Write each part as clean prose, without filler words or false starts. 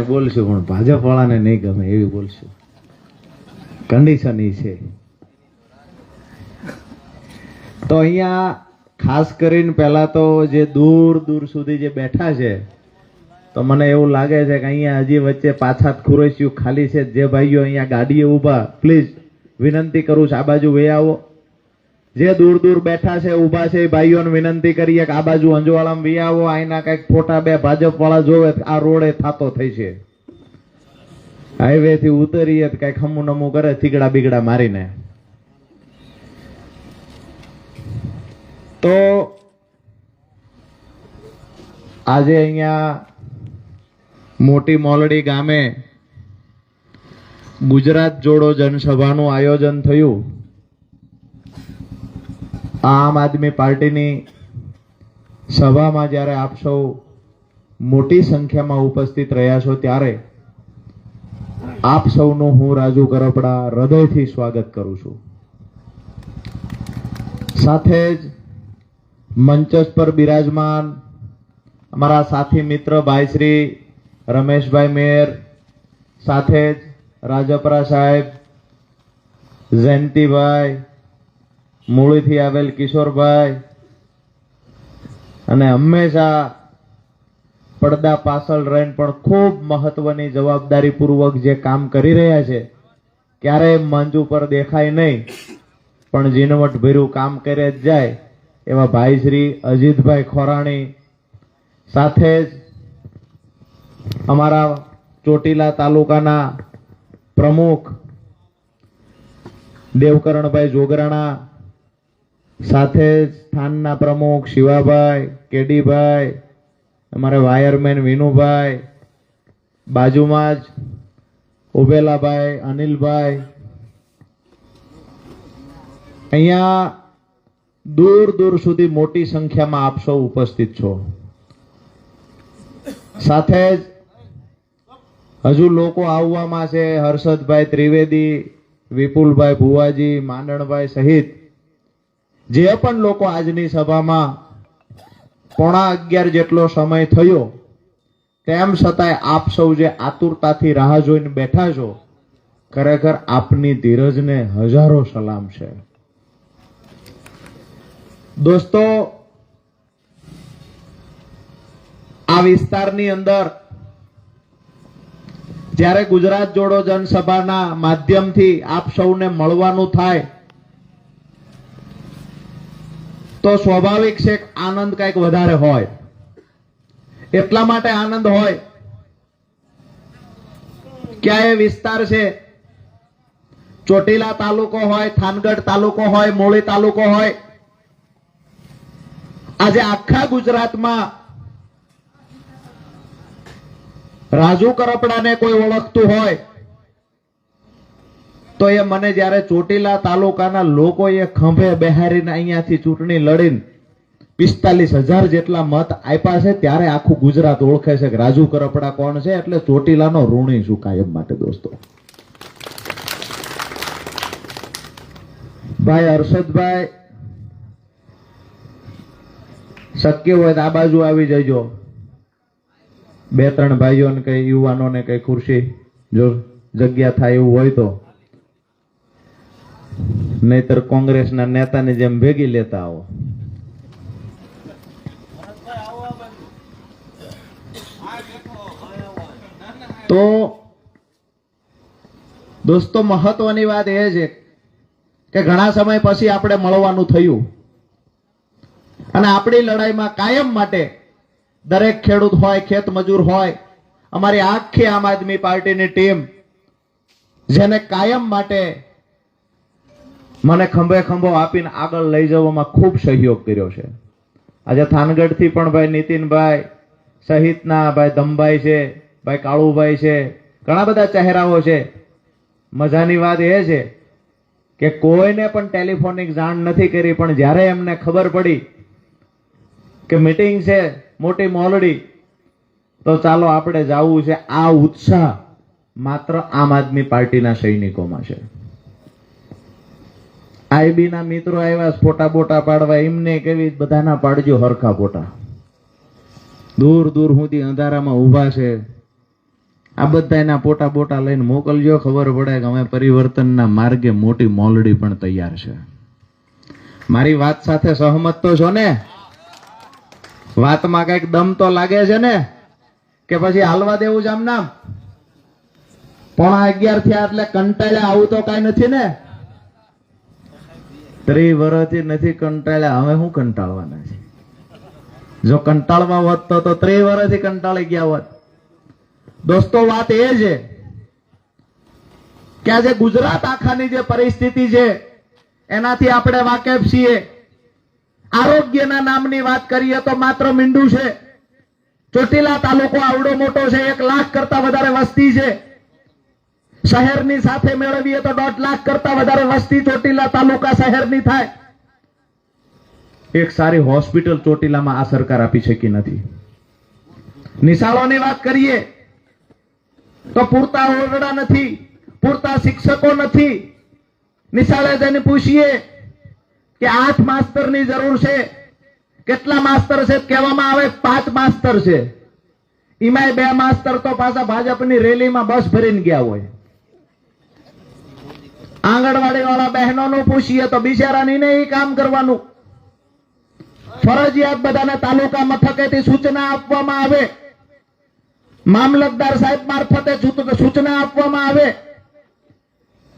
બોલશું પણ ભાજપ વાળાને નહીં ગમે એવી બોલશું. કન્ડિશન ઈ છે. તો અહીંયા ખાસ કરીને પહેલા તો જે દૂર દૂર સુધી જે બેઠા છે, તો મને એવું લાગે છે કે અહીંયા હજી વચ્ચે પાછા ખુરશીઓ ખાલી છે. જે ભાઈઓ અહીંયા ગાડીએ ઊભા, પ્લીઝ વિનંતી કરું છું આ બાજુ વે આવો. જે દૂર દૂર બેઠા છે ઊભા છે એ ભાઈઓને વિનંતી કરીએ કે આ બાજુ અંજવાળામાં વી આવો. આના કઈક ફોટા બે ભાજપ વાળા જોવે. આ રોડે થાતો થઈ છે, હાઈવે થી ઉતરીએ કઈક હમું નમું કરે થીગડા બીગડા મારીને. તો આજે અહીંયા મોટી મોલડી ગામે ગુજરાત જોડો જનસભાનું આયોજન થયું. આમ આદમી પાર્ટીની સભામાં જ્યારે આપ સૌ મોટી સંખ્યામાં ઉપસ્થિત રહ્યા છો ત્યારે આપ સૌનું હું રાજુ કરપડા હૃદયથી સ્વાગત કરું છું. સાથે જ મંચસ પર બિરાજમાન અમારા સાથી મિત્ર ભાઈ શ્રી રમેશભાઈ મેર, સાથે જ રાજપરા સાહેબ, જયંતિભાઈ, મૂળીથી આવેલ કિશોરભાઈ, અને હંમેશા પડદા પાછળ રહીને પણ ખૂબ મહત્વની જવાબદારી પૂર્વક જે કામ કરી રહ્યા છે, ક્યારેય મંચ ઉપર દેખાય નહીં પણ ઝીણવટ ભર્યું કામ કરે જ જાય એવા ભાઈ શ્રી અજીતભાઈ ખોરાણી, સાથે જ અમારા ચોટીલા તાલુકાના પ્રમુખ દેવકરણભાઈ જોગરાણા, સાથે જ સ્થાનના પ્રમુખ શિવાભાઈ, કેડીભાઈ, અમારે વાયરમેન વિનુભાઈ, બાજુમાં જ ઉભેલાભાઈ, અનિલભાઈ, અહીંયા દૂર દૂર સુધી મોટી સંખ્યામાં આપ સૌ ઉપસ્થિત છો. સાથે જ હજુ લોકો આવવામાં છે. હર્ષદભાઈ ત્રિવેદી, વિપુલભાઈ ભુવાજી, માંડણભાઈ સહિત જે પણ લોકો આજની સભામાં 11:15 જેટલો સમય થયો, તેમ છતાંય આપ સૌ જે આતુરતાથી રાહ જોઈને બેઠા છો, ખરેખર આપની ધીરજને હજારો સલામ છે. દોસ્તો, આ વિસ્તારની અંદર જ્યારે ગુજરાત જોડો જનસભાના માધ્યમથી આપ સૌને મળવાનું થાય તો સ્વાભાવિક છે આનંદ કંઈક વધારે હોય. એટલા માટે આનંદ હોય કે આ વિસ્તાર છે, ચોટીલા તાલુકો હોય, થાનગઢ તાલુકો હોય, મૂળી તાલુકો હોય, આજે આખા ગુજરાતમાં રાજુ કરપડાને કોઈ ઓળખતું હોય તો એ મને જ્યારે ચોટીલા તાલુકાના લોકોએ ખંભે બેહારીને અહીંયાથી ચૂંટણી લડીને 45,000 જેટલા મત આપ્યા છે, ત્યારે આખું ગુજરાત ઓળખે છે કે રાજુ કરપડા કોણ છે. એટલે ચોટીલાનો ઋણી છું કાયમ માટે. દોસ્તો, ભાઈ હર્ષદભાઈ, શક્ય હોય તો આ બાજુ આવી જજો. 2-3 ભાઈઓને કઈ યુવાનોને કઈ ખુરશી જો જગ્યા થાય એવું હોય તો, નહીતર કોંગ્રેસના નેતાની જેમ ભેગી લેતા આવો. તો દોસ્તો, મહત્વની વાત એ છે કે ઘણા સમય પછી આપણે મળવાનું થયું અને આપણી લડાઈમાં કાયમ માટે દરેક ખેડૂત હોય, ખેત મજૂર હોય, અમારી આખી આમ આદમી પાર્ટીની ટીમ જેને કાયમ માટે મને ખંભે ખંભો આપીને આગળ લઈ જવામાં ખૂબ સહયોગ કર્યો છે. આજે થાનગઢથી પણ ભાઈ નીતિનભાઈ સહિતના ભાઈ ધમભાઈ છે, ભાઈ કાળુભાઈ છે, ઘણા બધા ચહેરાઓ છે. મજાની વાત એ છે કે કોઈને પણ ટેલિફોનિક જાણ નથી કરી, પણ જ્યારે એમને ખબર પડી કે મીટિંગ છે મોટી મોલડી, તો ચાલો આપણે જવું છે, આ ઉત્સાહ માત્ર આમ આદમી પાર્ટીના સૈનિકોમાં છે. આઈબી ના મિત્રો આવ્યા ફોટા બોટા પાડવા, એમને કેવી બધાના પાડજો હરખા ફોટા. દૂર દૂર સુધી અંધારામાં ઊભા છે, આ બધા એના પોટા બોટા લઈને મોકલજો, ખબર પડે કે અમે પરિવર્તનના માર્ગે મોટી મોલડી પણ તૈયાર છે. મારી વાત સાથે સહમત તો છો ને? વાતમાં કઈક દમ તો લાગે છે ને? કે પછી હાલવા દેવું છે આમ નામ? 11:15 થયા એટલે કંટાળ્યા આવું તો કઈ નથી ને? 30 વર્ષથી નથી કંટાળ્યા, હવે હું કંટાળવાના છે? જો કંટાળવા હોત તો 30 વર્ષથી કંટાળી ગયા હોત. દોસ્તો, વાત એ છે કે આજે ગુજરાત આખાની જે પરિસ્થિતિ છે એનાથી આપણે વાકેફ છીએ. આરોગ્યના નામની વાત કરીએ તો માત્ર મીંડું છે. ચોટીલા તાલુકો આવડો મોટો છે, 1 લાખ કરતા વધારે વસ્તી છે. શહેરની સાથે મેળવીએ તો 1.5 લાખ કરતા વધારે વસ્તી ચોટીલા તાલુકા શહેરની થાય. એક સારી હોસ્પિટલ ચોટીલામાં આ સરકાર આપી શકી નથી. નિશાળોની વાત કરીએ તો પૂરતા ઓરડા નથી, પૂરતા શિક્ષકો નથી. નિશાળે જઈને પૂછીએ કે 8 માસ્તરની જરૂર છે, કેટલા માસ્તર છે? કહેવામાં આવે 5 માસ્તર છે. એમાંય 2 માસ્તર તો પાછા ભાજપની રેલીમાં બસ ભરીને ગયા હોય. આંગણવાડી વાળા બહેનોનું પૂછીએ તો બિચારાની ને એ કામ કરવાનું. ફરજિયાત બધાને તાલુકા મથકેથી સૂચના આપવામાં આવે, મામલતદાર સાહેબ મારફતે સૂચના આપવામાં આવે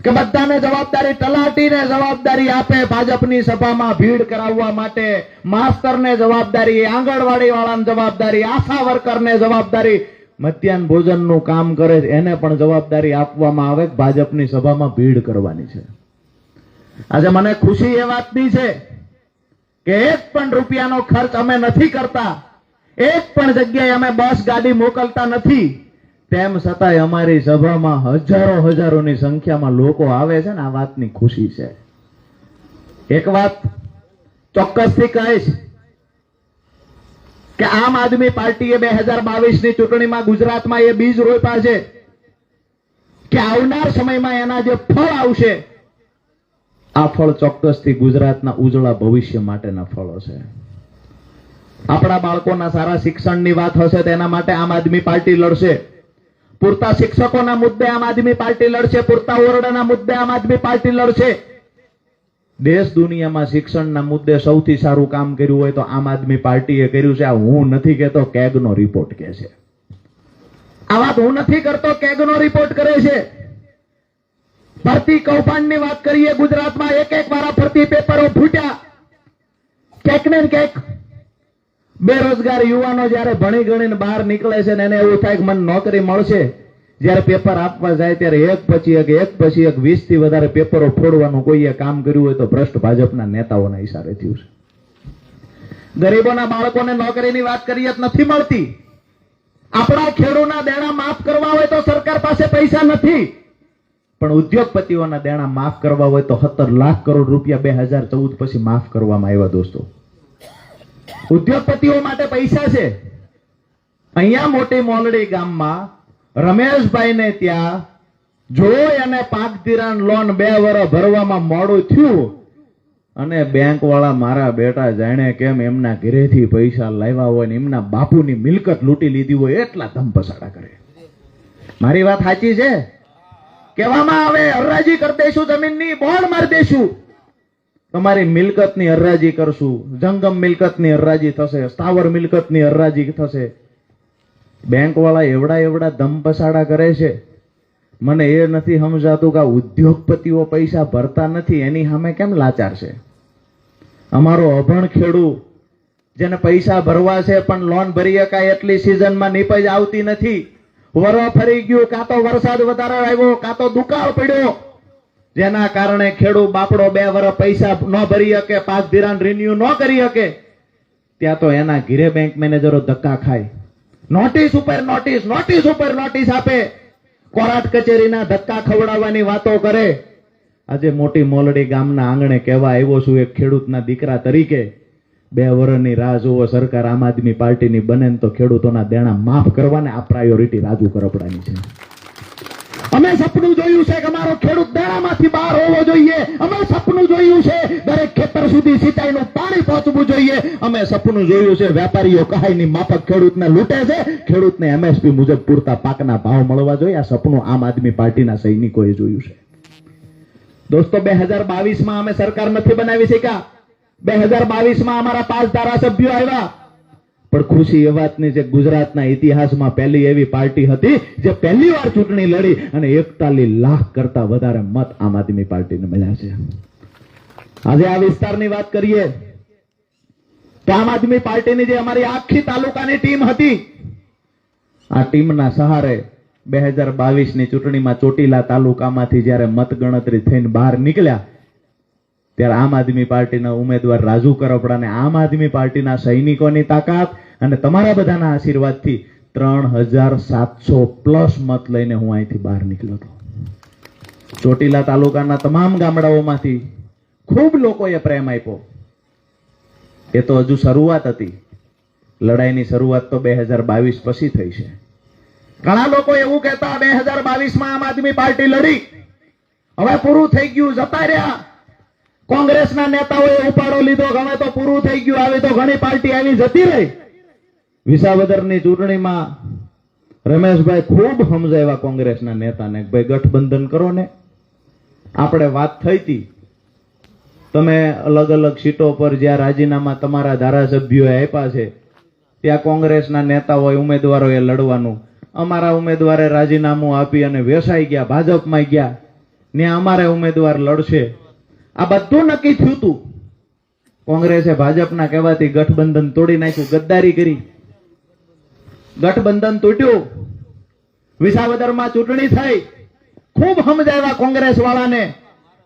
કે બધાને જવાબદારી, તલાટીને જવાબદારી આપે ભાજપની સભામાં ભીડ કરાવવા માટે, માસ્તરને જવાબદારી, આંગણવાડી વાળાને જવાબદારી, આશા વર્કરને જવાબદારી, મધ્યાહન ભોજનનું કામ કરે એને પણ જવાબદારી આપવામાં આવે ભાજપની સભામાં ભીડ કરવાની છે. આજે મને ખુશી એ વાતની છે કે 1 પણ રૂપિયાનો ખર્ચ અમે નથી કરતા, 1 પણ જગ્યાએ અમે બસ ગાડી મોકલતા નથી. તેમ છતાંય અમારી સભામાં હજારોની સંખ્યામાં લોકો આવે છે ને, આ વાતની ખુશી છે. એક વાત ચોક્કસથી કહીશ કે આમ આદમી પાર્ટીએ 2022ની ચૂંટણીમાં ગુજરાતમાં એ બીજ રોપ્યા છે કે આવનાર સમયમાં એના જે ફળ આવશે, આ ફળ ચોક્કસથી ગુજરાતના ઉજળા ભવિષ્ય માટેના ફળો છે. આપણા બાળકોના સારા શિક્ષણની વાત હશે તેના માટે આમ આદમી પાર્ટી લડશે. પૂરતા શિક્ષકોના મુદ્દે આમ આદમી પાર્ટી લડશે, પૂરતા ઓરડાના મુદ્દે આમ આદમી પાર્ટી લડશે. દેશ દુનિયામાં શિક્ષણના મુદ્દે સૌથી સારું કામ કર્યું હોય તો આમ આદમી પાર્ટીએ કર્યું છે. આ હું નથી કહેતો, કેગનો રિપોર્ટ કહે છે. આ વાત હું નથી કરતો, કેગનો રિપોર્ટ કરે છે. ભરતી કૌભાંડની વાત કરીએ, ગુજરાતમાં એક વાર ભરતી પેપરો ફૂટ્યા. ક્યાંક ને ક્યાંક બેરોજગાર યુવાનો જયારે ભણી ગણીને બહાર નીકળે છે ને એને એવું થાય કે મને નોકરી મળશે, જયારે પેપર આપવા જાય ત્યારે એક પછી એક 20 થી વધારે પેપરો ફોડવાનું કોઈએ કામ કર્યું હોય તો ભ્રષ્ટ ભાજપના નેતાઓના ઈશારે થયું છે. ગરીબોના બાળકોને નોકરીની વાત કરીએ તો નથી મળતી. આપણા ખેડૂતના દેણા માફ કરવા હોય તો સરકાર પાસે પૈસા નથી, પણ ઉદ્યોગપતિઓના દેણા માફ કરવા હોય તો 17 લાખ કરોડ રૂપિયા 2014 પછી માફ કરવામાં આવ્યા. દોસ્તો, ઉદ્યોગપતિઓ માટે પૈસા છે. અહીંયા મોટી મોલડી ગામમાં રમેશભાઈને ત્યાં જોઈ અને પાક ધિરાણ લોન 2 વર્ષ ભરવામાં મોડું થયું અને બેંક વાળા મારા બેટા જાણે કેમ એમના ઘરેથી પૈસા લાવ્યા હોય ને એમના બાપુની મિલકત લૂંટી લીધી હોય એટલા ધમપસાડા કરે. મારી વાત સાચી છે? કહેવામાં આવે હરાજી કરી દઈશું, જમીનની બોર્ડ મારી દઈશું, તમારી મિલકતની હરાજી કરશું, જંગમ મિલકતની હરાજી થશે, સ્થાવર મિલકતની હરાજી થશે. બેંક વાળા એવડા ધમપસાડા કરે છે. મને એ નથી સમજાતું કે ઉદ્યોગપતિઓ પૈસા ભરતા નથી એની સામે કેમ લાચાર છે. અમારો અભણ ખેડૂત જેને પૈસા ભરવા છે પણ લોન ભરી શકાય એટલી સિઝનમાં નીપજ આવતી નથી. વરો ફરી ગયું, કાં તો વરસાદ વધારે આવ્યો, કાં તો દુકાળ પડ્યો, જેના કારણે ખેડૂત બાપડો 2 વર્ષ પૈસા ન ભરી શકે, પાક ધિરાણ રિન્યુ ન કરી શકે. ત્યાં તો એના ઘીરે બેંક મેનેજરો ધક્કા ખાય, નોટિસ ઉપર નોટિસ આપે, કોર્ટ કચેરીના ધક્કા ખવડાવવાની વાતો કરે. આજે મોટી મોલડી ગામના આંગણે કહેવા આવ્યો છું એક ખેડૂતના દીકરા તરીકે, 2 વર્ષની રાહ જોવો, સરકાર આમ આદમી પાર્ટીની બને તો ખેડૂતોના દેણા માફ કરવાને આ પ્રાયોરિટી રાજુ કરપડાની છે. અમે સપનું જોયું છે કે અમારો ખેડૂત દેણામાંથી બહાર હોવો જોઈએ. અમે સપનું જોયું છે દરેક ખેતર સુધી સિંચાઈનું પાણી પહોંચવું જોઈએ. અમે સપનું જોયું છે વેપારીઓ કહાઈની માફક ખેડૂતને લૂંટે છે, ખેડૂતને MSP મુજબ પૂરતા પાકના ભાવ મળવા જોઈએ. આ સપનું આમ આદમી પાર્ટીના સૈનિકોએ જોયું છે. દોસ્તો 2022માં અમે સરકાર નથી બનાવી શક્યા. 2022માં અમારા 5 ધારાસભ્યો આવ્યા. પણ ખુશી એ વાતની છે ગુજરાતના ઇતિહાસમાં પહેલી એવી પાર્ટી હતી જે પહેલી વાર ચૂંટણી લડી અને 41 લાખ કરતા વધારે મત આમ આદમી પાર્ટીને મળ્યા છે. આજે આ વિસ્તારની વાત કરીએ તો આમ આદમી પાર્ટીની જે અમારી આખી તાલુકાની ટીમ હતી, આ ટીમના સહારે 2022ની ચૂંટણીમાં ચોટીલા તાલુકામાંથી જ્યારે મતગણતરી થઈને બહાર નીકળ્યા ત્યારે આમ આદમી પાર્ટીના ઉમેદવાર રાજુ કરપડા અને આમ આદમી પાર્ટીના સૈનિકોની તાકાત અને તમારા બધાના આશીર્વાદથી 3700 પ્લસ મત લઈને હું અહીંથી બહાર નીકળ્યો હતો. ચોટીલા તાલુકાના તમામ ગામડાઓમાંથી ખૂબ લોકોએ પ્રેમ આપ્યો. એ તો હજુ શરૂઆત હતી. લડાઈની શરૂઆત તો 2022 પછી થઈ છે. ઘણા લોકો એવું કહેતા 2022માં આમ આદમી પાર્ટી લડી, હવે પૂરું થઈ ગયું, જતા રહ્યા. કોંગ્રેસના નેતાઓએ ઉપાડો લીધો, હવે તો પૂરું થઈ ગયું, આવી તો ઘણી પાર્ટી આવી જતી રહી. વિસાવદરની ચૂંટણીમાં રમેશભાઈ ખૂબ સમજાવ્યા કોંગ્રેસના નેતાને, ભાઈ ગઠબંધન કરો ને. આપણે વાત થઈ હતી, તમે અલગ અલગ સીટો પર જ્યાં રાજીનામા તમારા ધારાસભ્યોએ આપ્યા છે ત્યાં કોંગ્રેસના નેતાઓએ ઉમેદવારોએ લડવાનું. અમારા ઉમેદવારે રાજીનામું આપી અને વેસાઈ ગયા, ભાજપમાં ગયા, ને અમારે ઉમેદવાર લડશે. આ બધું નક્કી થયું હતું. કોંગ્રેસે ભાજપના કહેવાથી ગઠબંધન તોડી નાખ્યું, ગદ્દારી કરી, ગઠબંધન તૂટ્યું. વિસાવદરમાં ચૂંટણી થઈ, ખૂબ સમજાવ્યા કોંગ્રેસ વાળાને,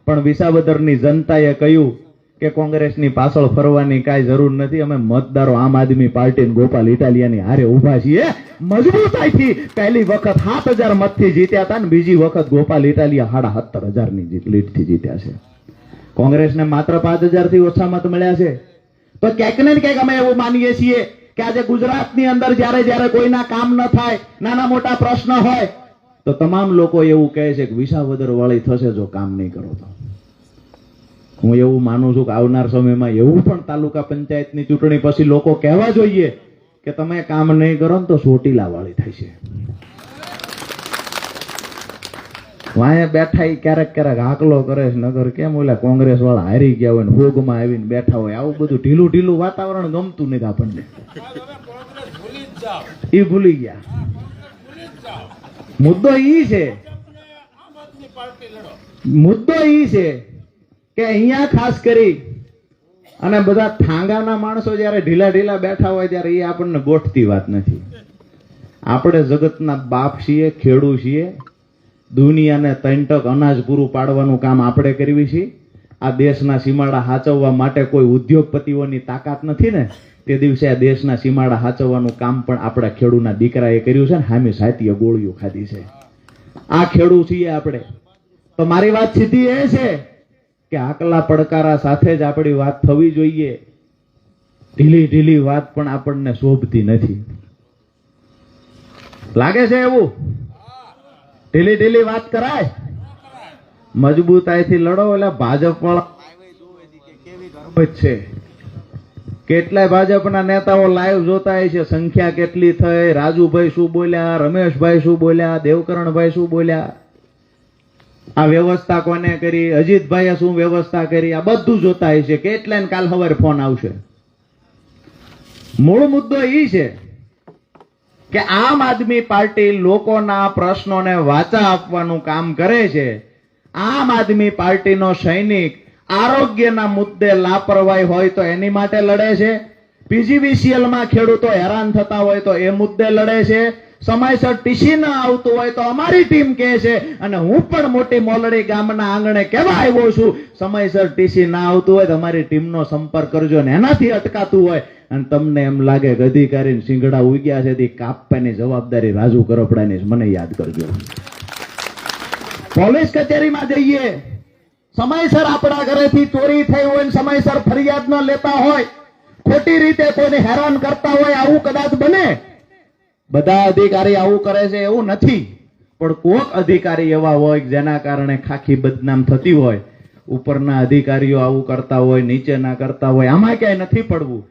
પણ વિસાવદરની જનતાએ કહ્યું કે કોંગ્રેસની પાછળ ફરવાની કાંઈ જરૂર નથી, અમે મતદારો આમ આદમી પાર્ટી ગોપાલ ઇટાલિયાની હારે ઉભા છીએ. મજબૂતાઈથી પહેલી વખત 7000 મતથી જીત્યા હતા ને બીજી વખત ગોપાલ ઇટાલિયા 17000ની લીડથી જીત્યા છે. કોંગ્રેસને માત્ર 5000 થી ઓછા મત મળ્યા છે. તો ક્યાંક ને ક્યાંક અમે એવું માનીએ છીએ કે આજે ગુજરાતની અંદર જ્યારે કોઈના કામ ન થાય, નાના મોટા પ્રશ્ન હોય, તો તમામ લોકો એવું કહે છે કે વિસાવદર વાળી થશે જો કામ નહીં કરો તો. હું એવું માનું છું કે આવનાર સમયમાં એવું પણ તાલુકા પંચાયતની ચૂંટણી પછી લોકો કહેવા જોઈએ કે તમે કામ નહીં કરો ને તો ચોટીલા વાળી થશે. વાંહે બેઠા ક્યારેક હાકલો કરે છે, નગર કેમ ઓલા કોંગ્રેસ વાળા હારી ગયા હોય ને ભોગમાં આવીને બેઠા હોય, આવું બધું ઢીલું વાતાવરણ ગમતું નથી આપણને. એ ભૂલી ગયા. મુદ્દો ઈ છે કે અહીંયા ખાસ કરી અને બધા થાંગાના માણસો જયારે ઢીલા બેઠા હોય ત્યારે એ આપણને ગોઠતી વાત નથી. આપણે જગતના બાપ છીએ, ખેડૂ છીએ. દુનિયાને 3 ટક અનાજ પૂરું પાડવાનું કામ આપણે કરવી છીએ. આ દેશના સીમાડા હાચવવા માટે કોઈ ઉદ્યોગપતિઓની તાકાત નથી ને, તે દિવસે આ દેશના સીમાડા હાચવવાનું કામ પણ આપણા ખેડૂના દીકરાએ કર્યું છે ને, હામી સાહિત્ય ગોળીઓ ખાધી છે. આ ખેડૂ છીએ આપણે. તો મારી વાત સીધી એ છે કે આકલા પડકારા સાથે જ આપણી વાત થવી જોઈએ. ઢીલી વાત પણ આપણને શોભતી નથી. લાગે છે એવું? ઢીલી વાત કરાય? મજબૂતાઈથી લડો. એટલે ભાજપ વાળા છે, કેટલાય ભાજપના નેતાઓ લાઈવ જોતા હોય છે, સંખ્યા કેટલી થઈ, રાજુભાઈ શું બોલ્યા, રમેશભાઈ શું બોલ્યા, દેવકરણભાઈ શું બોલ્યા, આ વ્યવસ્થા કોને કરી, અજીતભાઈએ શું વ્યવસ્થા કરી, આ બધું જોતા હોય છે. કેટલાય કાલ સવારે ફોન આવશે. મૂળ મુદ્દો એ છે કે આમ આદમી પાર્ટી લોકોના પ્રશ્નોને વાચા આપવાનું કામ કરે છે. આમ આદમી પાર્ટીનો સૈનિક આરોગ્યના મુદ્દે લાપરવાહી હોય તો એની માટે લડે છે. પીજીવીસીએલમાં ખેડૂતો હેરાન થતા હોય તો એ મુદ્દે લડે છે. સમયસર ટીસી ન આવતું હોય તો અમારી ટીમ કહે છે, અને હું પણ મોટી મોલડી ગામના આંગણે કેવા આવ્યો છું, સમયસર ટીસી ના આવતું હોય તો અમારી ટીમનો સંપર્ક કરજો. ને એનાથી અટકાતું હોય અને તમને એમ લાગે કે અધિકારી સિંગડા ઉગ્યા છે, કાપવાની જવાબદારી રાજુ કરપડાની, મને યાદ કરજો. પોલીસ કચેરીમાં જઈએ, સમયસર આપણા ઘરેથી ચોરી થઈ હોય, સમયસર ફરિયાદ ન લેતા હોય, ખોટી રીતે કોઈને હેરાન કરતા હોય, આવું કદાચ બને. બધા અધિકારી આવું કરે છે એવું નથી, પણ કોક અધિકારી એવા હોય કે જેના કારણે ખાખી બદનામ થતી હોય, ઉપરના અધિકારીઓ આવું કરતા હોય, નીચેના કરતા હોય, આમાં ક્યાંય નથી પડવું.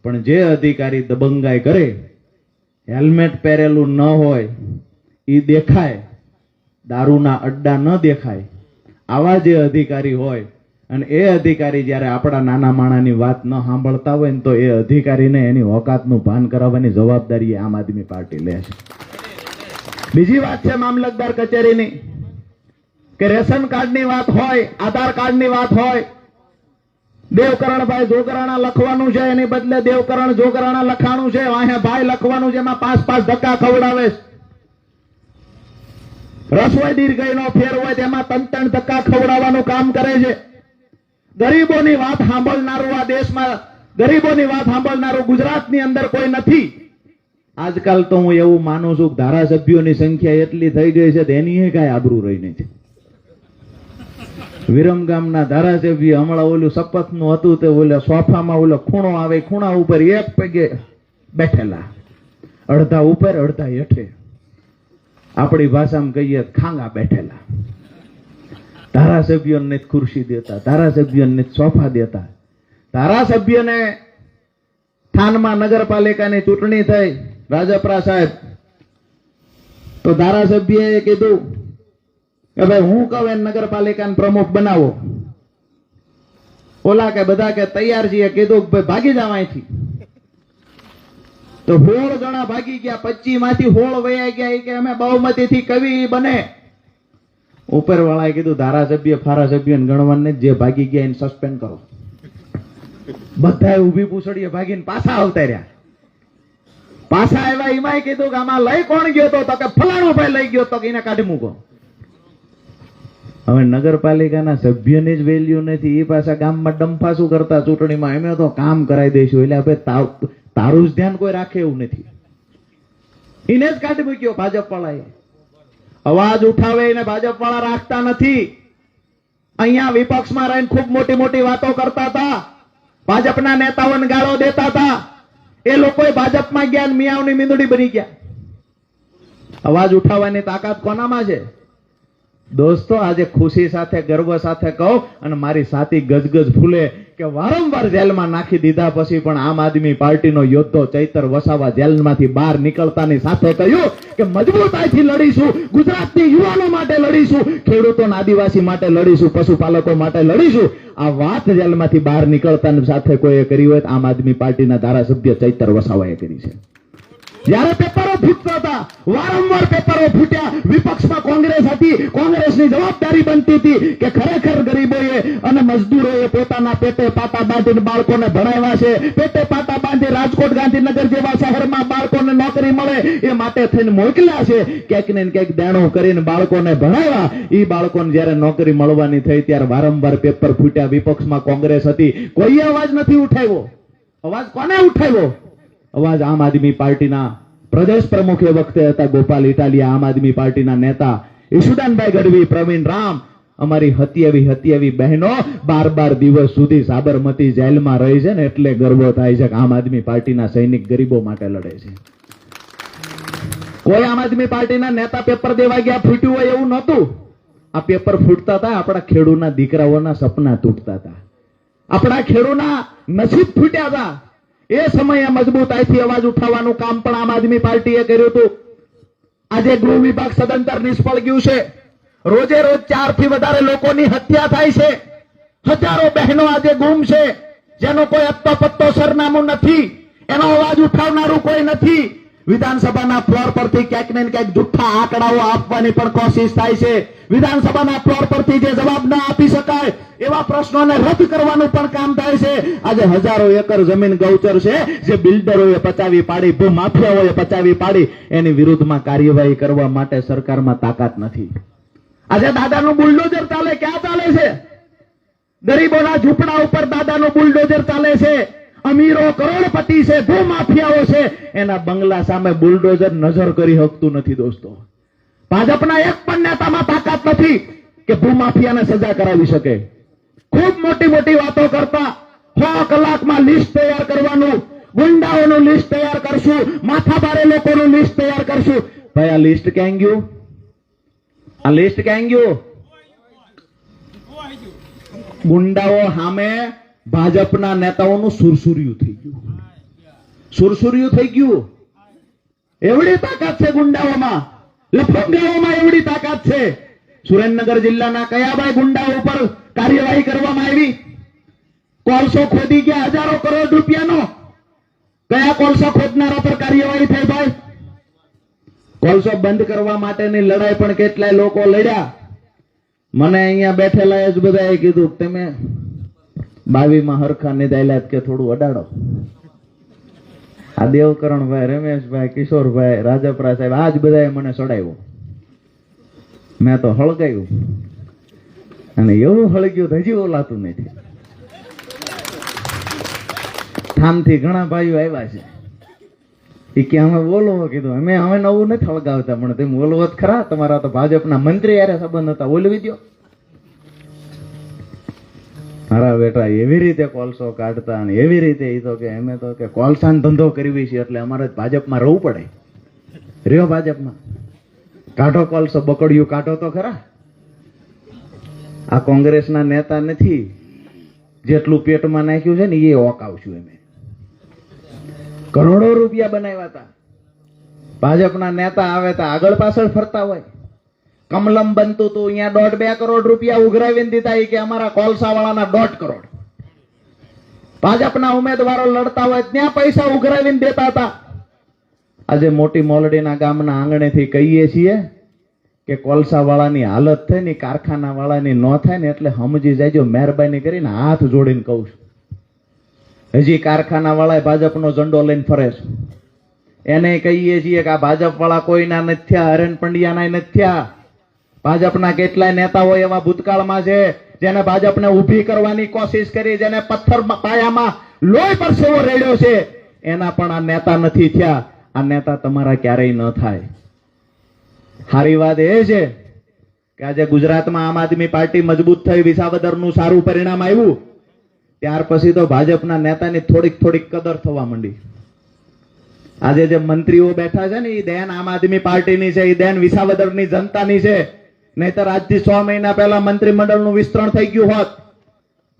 પણ જે અધિકારી દબંગાઈ કરે, હેલ્મેટ પહેરેલું ન હોય એ દેખાય, દારૂના અડ્ડા ન દેખાય, આવા જે અધિકારી હોય અને એ અધિકારી જ્યારે આપણા નાના માણાની વાત ન સાંભળતા હોય ને તો એ અધિકારીને એની ઓકાતનું ભાન કરાવવાની જવાબદારી આમ આદમી પાર્ટી લે છે. બીજી વાત છે મામલતદાર કચેરીની, કે રેશન કાર્ડની વાત હોય, આધાર કાર્ડની વાત હોય, દેવકરણભાઈ જોગરાણા લખવાનું છે એની બદલે દેવકરણ જોગરાણા લખાણું છે, અહીંયા ભાઈ લખવાનું છે, એમાં 5-5 ધક્કા ખવડાવે છે. રસોઈ દીર્ઘઈનો ફેર હોય તેમાં 3-3 ધક્કા ખવડાવવાનું કામ કરે છે. ગરીબોની વાત સાંભળનારું આ દેશમાં, ગરીબોની વાત સાંભળનારું ગુજરાતની અંદર કોઈ નથી. આજકાલ તો હું એવું માનું છું કે ધારાસભ્યોની સંખ્યા એટલી થઈ ગઈ છે એની કઈ આબરૂ રહી નથી. વિરમગામના ધારાસભ્ય હમણાં ઓલું શપથનું હતું તે ઓલા સોફામાં ઓલો ખૂણો આવે, ખૂણા ઉપર એક પગે બેઠેલા, અડધા ઉપર અડધા હેઠે, આપણી ભાષામાં કહીએ ખાંગા બેઠેલા. ધારાસભ્યોને ખુરશી દેતા, ધારાસભ્યોને સોફા દેતા. ધારાસભ્યને થાનમાં નગરપાલિકાની ચૂંટણી થઈ, રાજપરા સાહેબ, તો ધારાસભ્યએ કીધું કે ભાઈ હું કહું એને નગરપાલિકાને પ્રમુખ બનાવો. ઓલા કે બધા કે તૈયાર છીએ, કીધું કે ભાઈ ભાગી જાવ અહીંથી. તો 16 જણા ભાગી ગયા, 25 માંથી 16 વયા ગયા કે અમે બહુમતીથી કવિ બને. ઉપરવાળાએ કીધું ધારાસભ્ય ફારાસભ્યને ગણવાને જે ભાગી ગયા એને સસ્પેન્ડ કરો. બધાએ ઊભી પૂછડીએ ભાગીને પાછા આવતા રહ્યા. પાછા આવ્યા, એમાંય કીધું કે આમાં લઈ કોણ ગયો તો કે ફલાણો ભાઈ લઈ ગયો તો કે એને કાઢી મૂકો. હવે નગરપાલિકાના સભ્યની જ વેલ્યુ નથી, એ પાછા ગામમાં ડંફાસું કરતા ચૂંટણીમાં, અમે તો કામ કરાવી દઈશું. એટલે હવે તારું જ ધ્યાન કોઈ રાખે એવું નથી, એને જ કાઢી મૂક્યો ભાજપ વાળાએ. અવાજ ઉઠાવે એને ભાજપ વાળા રાખતા નથી. અહીંયા વિપક્ષમાં રહીને ખૂબ મોટી મોટી વાતો કરતા હતા, ભાજપના નેતાઓને ગાળો દેતા હતા. એ લોકો ભાજપમાં ગયા, મિયાઓની મીંદડી બની ગયા. અવાજ ઉઠાવવાની તાકાત કોનામાં છે? દોસ્તો, આજે ખુશી સાથે ગર્વ સાથે કહું અને મારી સાથી ગજગજ ફૂલે કે વારંવાર જેલમાં નાખી દીધા પછી પણ આમ આદમી પાર્ટીનો યોદ્ધો ચૈતર વસાવા જેલમાંથી બહાર નીકળતાની સાથે કહ્યું કે મજબૂતાઈથી લડીશું, ગુજરાતની યુવાનો માટે લડીશું, ખેડૂતોના આદિવાસી માટે લડીશું, પશુપાલકો માટે લડીશું. આ વાત જેલમાંથી બહાર નીકળતાની સાથે કોઈએ કરી હોય આમ આદમી પાર્ટીના ધારાસભ્ય ચૈતર વસાવાએ કરી છે. જ્યારે પેપરો ફૂટતા હતા, વારંવાર પેપરો ફૂટ્યા, વિપક્ષમાં કોંગ્રેસ હતી, કોંગ્રેસની જવાબદારી બનતી હતી કે ખરેખર ગરીબોએ અને મજદૂરોએ પોતાના પેટે પાટા બાંધીને બાળકોને ભણાવ્યા છે, પેટે પાટા બાંધી રાજકોટ ગાંધીનગર જેવા શહેરમાં બાળકોને નોકરી મળે એ માટે થઈને મોકલ્યા છે. ક્યાંક ને ક્યાંક દેણું કરીને બાળકોને ભણાવ્યા. એ બાળકોને જયારે નોકરી મળવાની થઈ ત્યારે વારંવાર પેપર ફૂટ્યા. વિપક્ષમાં કોંગ્રેસ હતી, કોઈએ અવાજ નથી ઉઠાવ્યો. અવાજ કોને ઉઠાવ્યો? અવાજ આમ આદમી પાર્ટીના પ્રદેશ પ્રમુખ એ વખતે હતા ગોપાલ ઇટાલિયા, આમ આદમી પાર્ટીના નેતા ઈશુદાનભાઈ ગઢવી, પ્રવીણ રામ, અમારી હત્યાવી બહેનો 12 દિવસ સુધી સાબરમતી જેલમાં રહી છે ને એટલે ગર્વ થાય છે કે આમ આદમી પાર્ટીના સૈનિક ગરીબો માટે લડે છે. કોઈ આમ આદમી પાર્ટીના નેતા પેપર દેવા ગયા ફૂટ્યું હોય એવું નહોતું. આ પેપર ફૂટતા હતા, આપણા ખેડૂતના દીકરાઓના સપના તૂટતા હતા, આપણા ખેડૂતના નસીબ ફૂટ્યા હતા. એ સમયે મજબૂતાઈથી અવાજ ઉઠાવવાનું કામ પણ આમ આદમી પાર્ટીએ કર્યું હતું. આજે ગૃહ વિભાગ સદંતર નિષ્ફળ ગયું છે. રોજે રોજ 4 થી વધારે લોકોની હત્યા થાય છે. હજારો બહેનો આજે ગુમ છે, જેનો કોઈ અત્તો પત્તો સરનામું નથી, એનો અવાજ ઉઠાવનારું કોઈ નથી. વિધાનસભાના ફ્લોર પરથી ક્યાંક ને ક્યાંક જુઠ્ઠા આંકડાઓ આપવાની પણ કોશિશ થાય છે. વિધાનસભાના ફ્લોર પરથી જે જવાબ ન આપી શકાય એવા પ્રશ્નોને રદ કરવાનું પણ કામ થાય છે. આજે હજારો એકર જમીન ગૌચર છે જે બિલ્ડરોએ પચાવી પાડી, ભૂમાફિયાઓએ પચાવી પાડી, એની વિરુદ્ધમાં કાર્યવાહી કરવા માટે સરકારમાં તાકાત નથી. આજે દાદાનું બુલડોઝર ચાલે, ક્યાં ચાલે છે? ગરીબોના ઝૂંપડા ઉપર દાદાનું બુલડોઝર ચાલે છે. અમીરો કરોડપતિ છે, ભૂમાફિયાઓ છે, એના બંગલા સામે બુલડોઝર નજર કરી શકતું નથી. દોસ્તો, ભાજપના એક પણ નેતામાં તાકાત નથી કે ભૂમાફિયાને સજા કરાવી શકે. ખૂબ મોટી મોટી વાતો કરતા, 6 કલાકમાં લિસ્ટ તૈયાર કરવાનું, ગુંડાઓનું લિસ્ટ તૈયાર કરશું, માથાભારે લોકોનું લિસ્ટ તૈયાર કરશું. ભાઈ, આ લિસ્ટ ક્યાં ગયું? આ લિસ્ટ ક્યાં ગયું? ગુંડાઓ સામે ભાજપના નેતાઓનું સુરસુર્યું થઈ ગયું. સુરસુર્યું થઈ ગયું. એવડી તાકાત છે ગુંડાઓમાં, લફંગાઓમાં એવડી તાકાત છે. સુરેન્દ્રનગર જિલ્લાના કયા ભાઈ ગુંડાઓ ઉપર કાર્યવાહી કરવામાં આવી? કોલસો ખોદી ગયા હજારો કરોડ રૂપિયાનો. કયા કોલસો ખોદનારા પર કાર્યવાહી થઈ ભાઈ? કોલસો બંધ કરવા માટેની લડાઈ પણ કેટલાય લોકો લડ્યા. મને અહીંયા બેઠેલા જ બધાએ કીધું તમે 22 માં હરખા નિદાયેલા કે થોડું અડાડો. આ દેવકરણભાઈ, રમેશભાઈ, કિશોરભાઈ, રાજપરા સાહેબ, આજ બધાએ મને સડાવ્યો. મેં તો હળગાયું અને એવું હળગ્યું હજી ઓલાતું નથી. ઠામથી ઘણા ભાઈઓ આવ્યા છે એ કે અમે બોલો કીધું અમે નવું નથી હળગાવતા, પણ તમે બોલવો જ ખરા. તમારા તો ભાજપના મંત્રી યારે સંબંધ હતા, બોલવી દો. મારા બેટા એવી રીતે કોલસો કાઢતા અને એવી રીતે એ તો કે અમે તો કે કોલસાનો ધંધો કરવી છે એટલે અમારે ભાજપમાં રહેવું પડે. રહ્યો ભાજપમાં, કાઢો કોલસો, બકડિયું કાઢો તો ખરા. આ કોંગ્રેસના નેતા નથી, જેટલું પેટમાં નાખ્યું છે ને એ ઓકાવશું અમે. કરોડો રૂપિયા બનાવ્યા હતા. ભાજપના નેતા આવે તો આગળ પાછળ ફરતા હોય. કમલમ બનતું હતું, અહીંયા 1.5-2 કરોડ રૂપિયા ઉઘરાવીને દીધા કે અમારા કોલસા વાળાના 1.5 કરોડ. ભાજપના ઉમેદવારો લડતા હોય ત્યાં પૈસા ઉઘરાવીને દેતા હતા. આજે મોટી મોલડીના ગામના આંગણેથી કહીએ છીએ કે કોલસા વાળાની હાલત થઈ ને કારખાના વાળાની ન થાય ને એટલે સમજી જાયજો, મહેરબાની કરીને હાથ જોડીને કહું છું. હજી કારખાના વાળા ભાજપનો ઝંડો લઈને ફરે છે. એને કહીએ છીએ કે આ ભાજપ વાળા કોઈના નથી થયા, હરેન પંડ્યાના નથી થયા. ભાજપના કેટલાય નેતાઓ એવા ભૂતકાળમાં છે જેને ભાજપને ઊભી કરવાની કોશિશ કરી, જેને પથ્થર પાયામાં લોહી પરસેવો રેડ્યો છે, એના પણ આ નેતા નથી થયા. આ નેતા તમારા ક્યારેય ન થાય. સારી વાત એ છે કે આજે ગુજરાતમાં આમ આદમી પાર્ટી મજબૂત થઈ, વિસાવદરનું સારું પરિણામ આવ્યું, ત્યાર પછી તો ભાજપના નેતાની થોડીક કદર થવા માંડી. આજે જે મંત્રીઓ બેઠા છે ને એ દેન આમ આદમી પાર્ટીની છે, એ દેન વિસાવદરની જનતાની છે. નહીતર આજથી 6 મહિના પહેલા મંત્રીમંડળનું વિસ્તરણ થઈ ગયું હોત.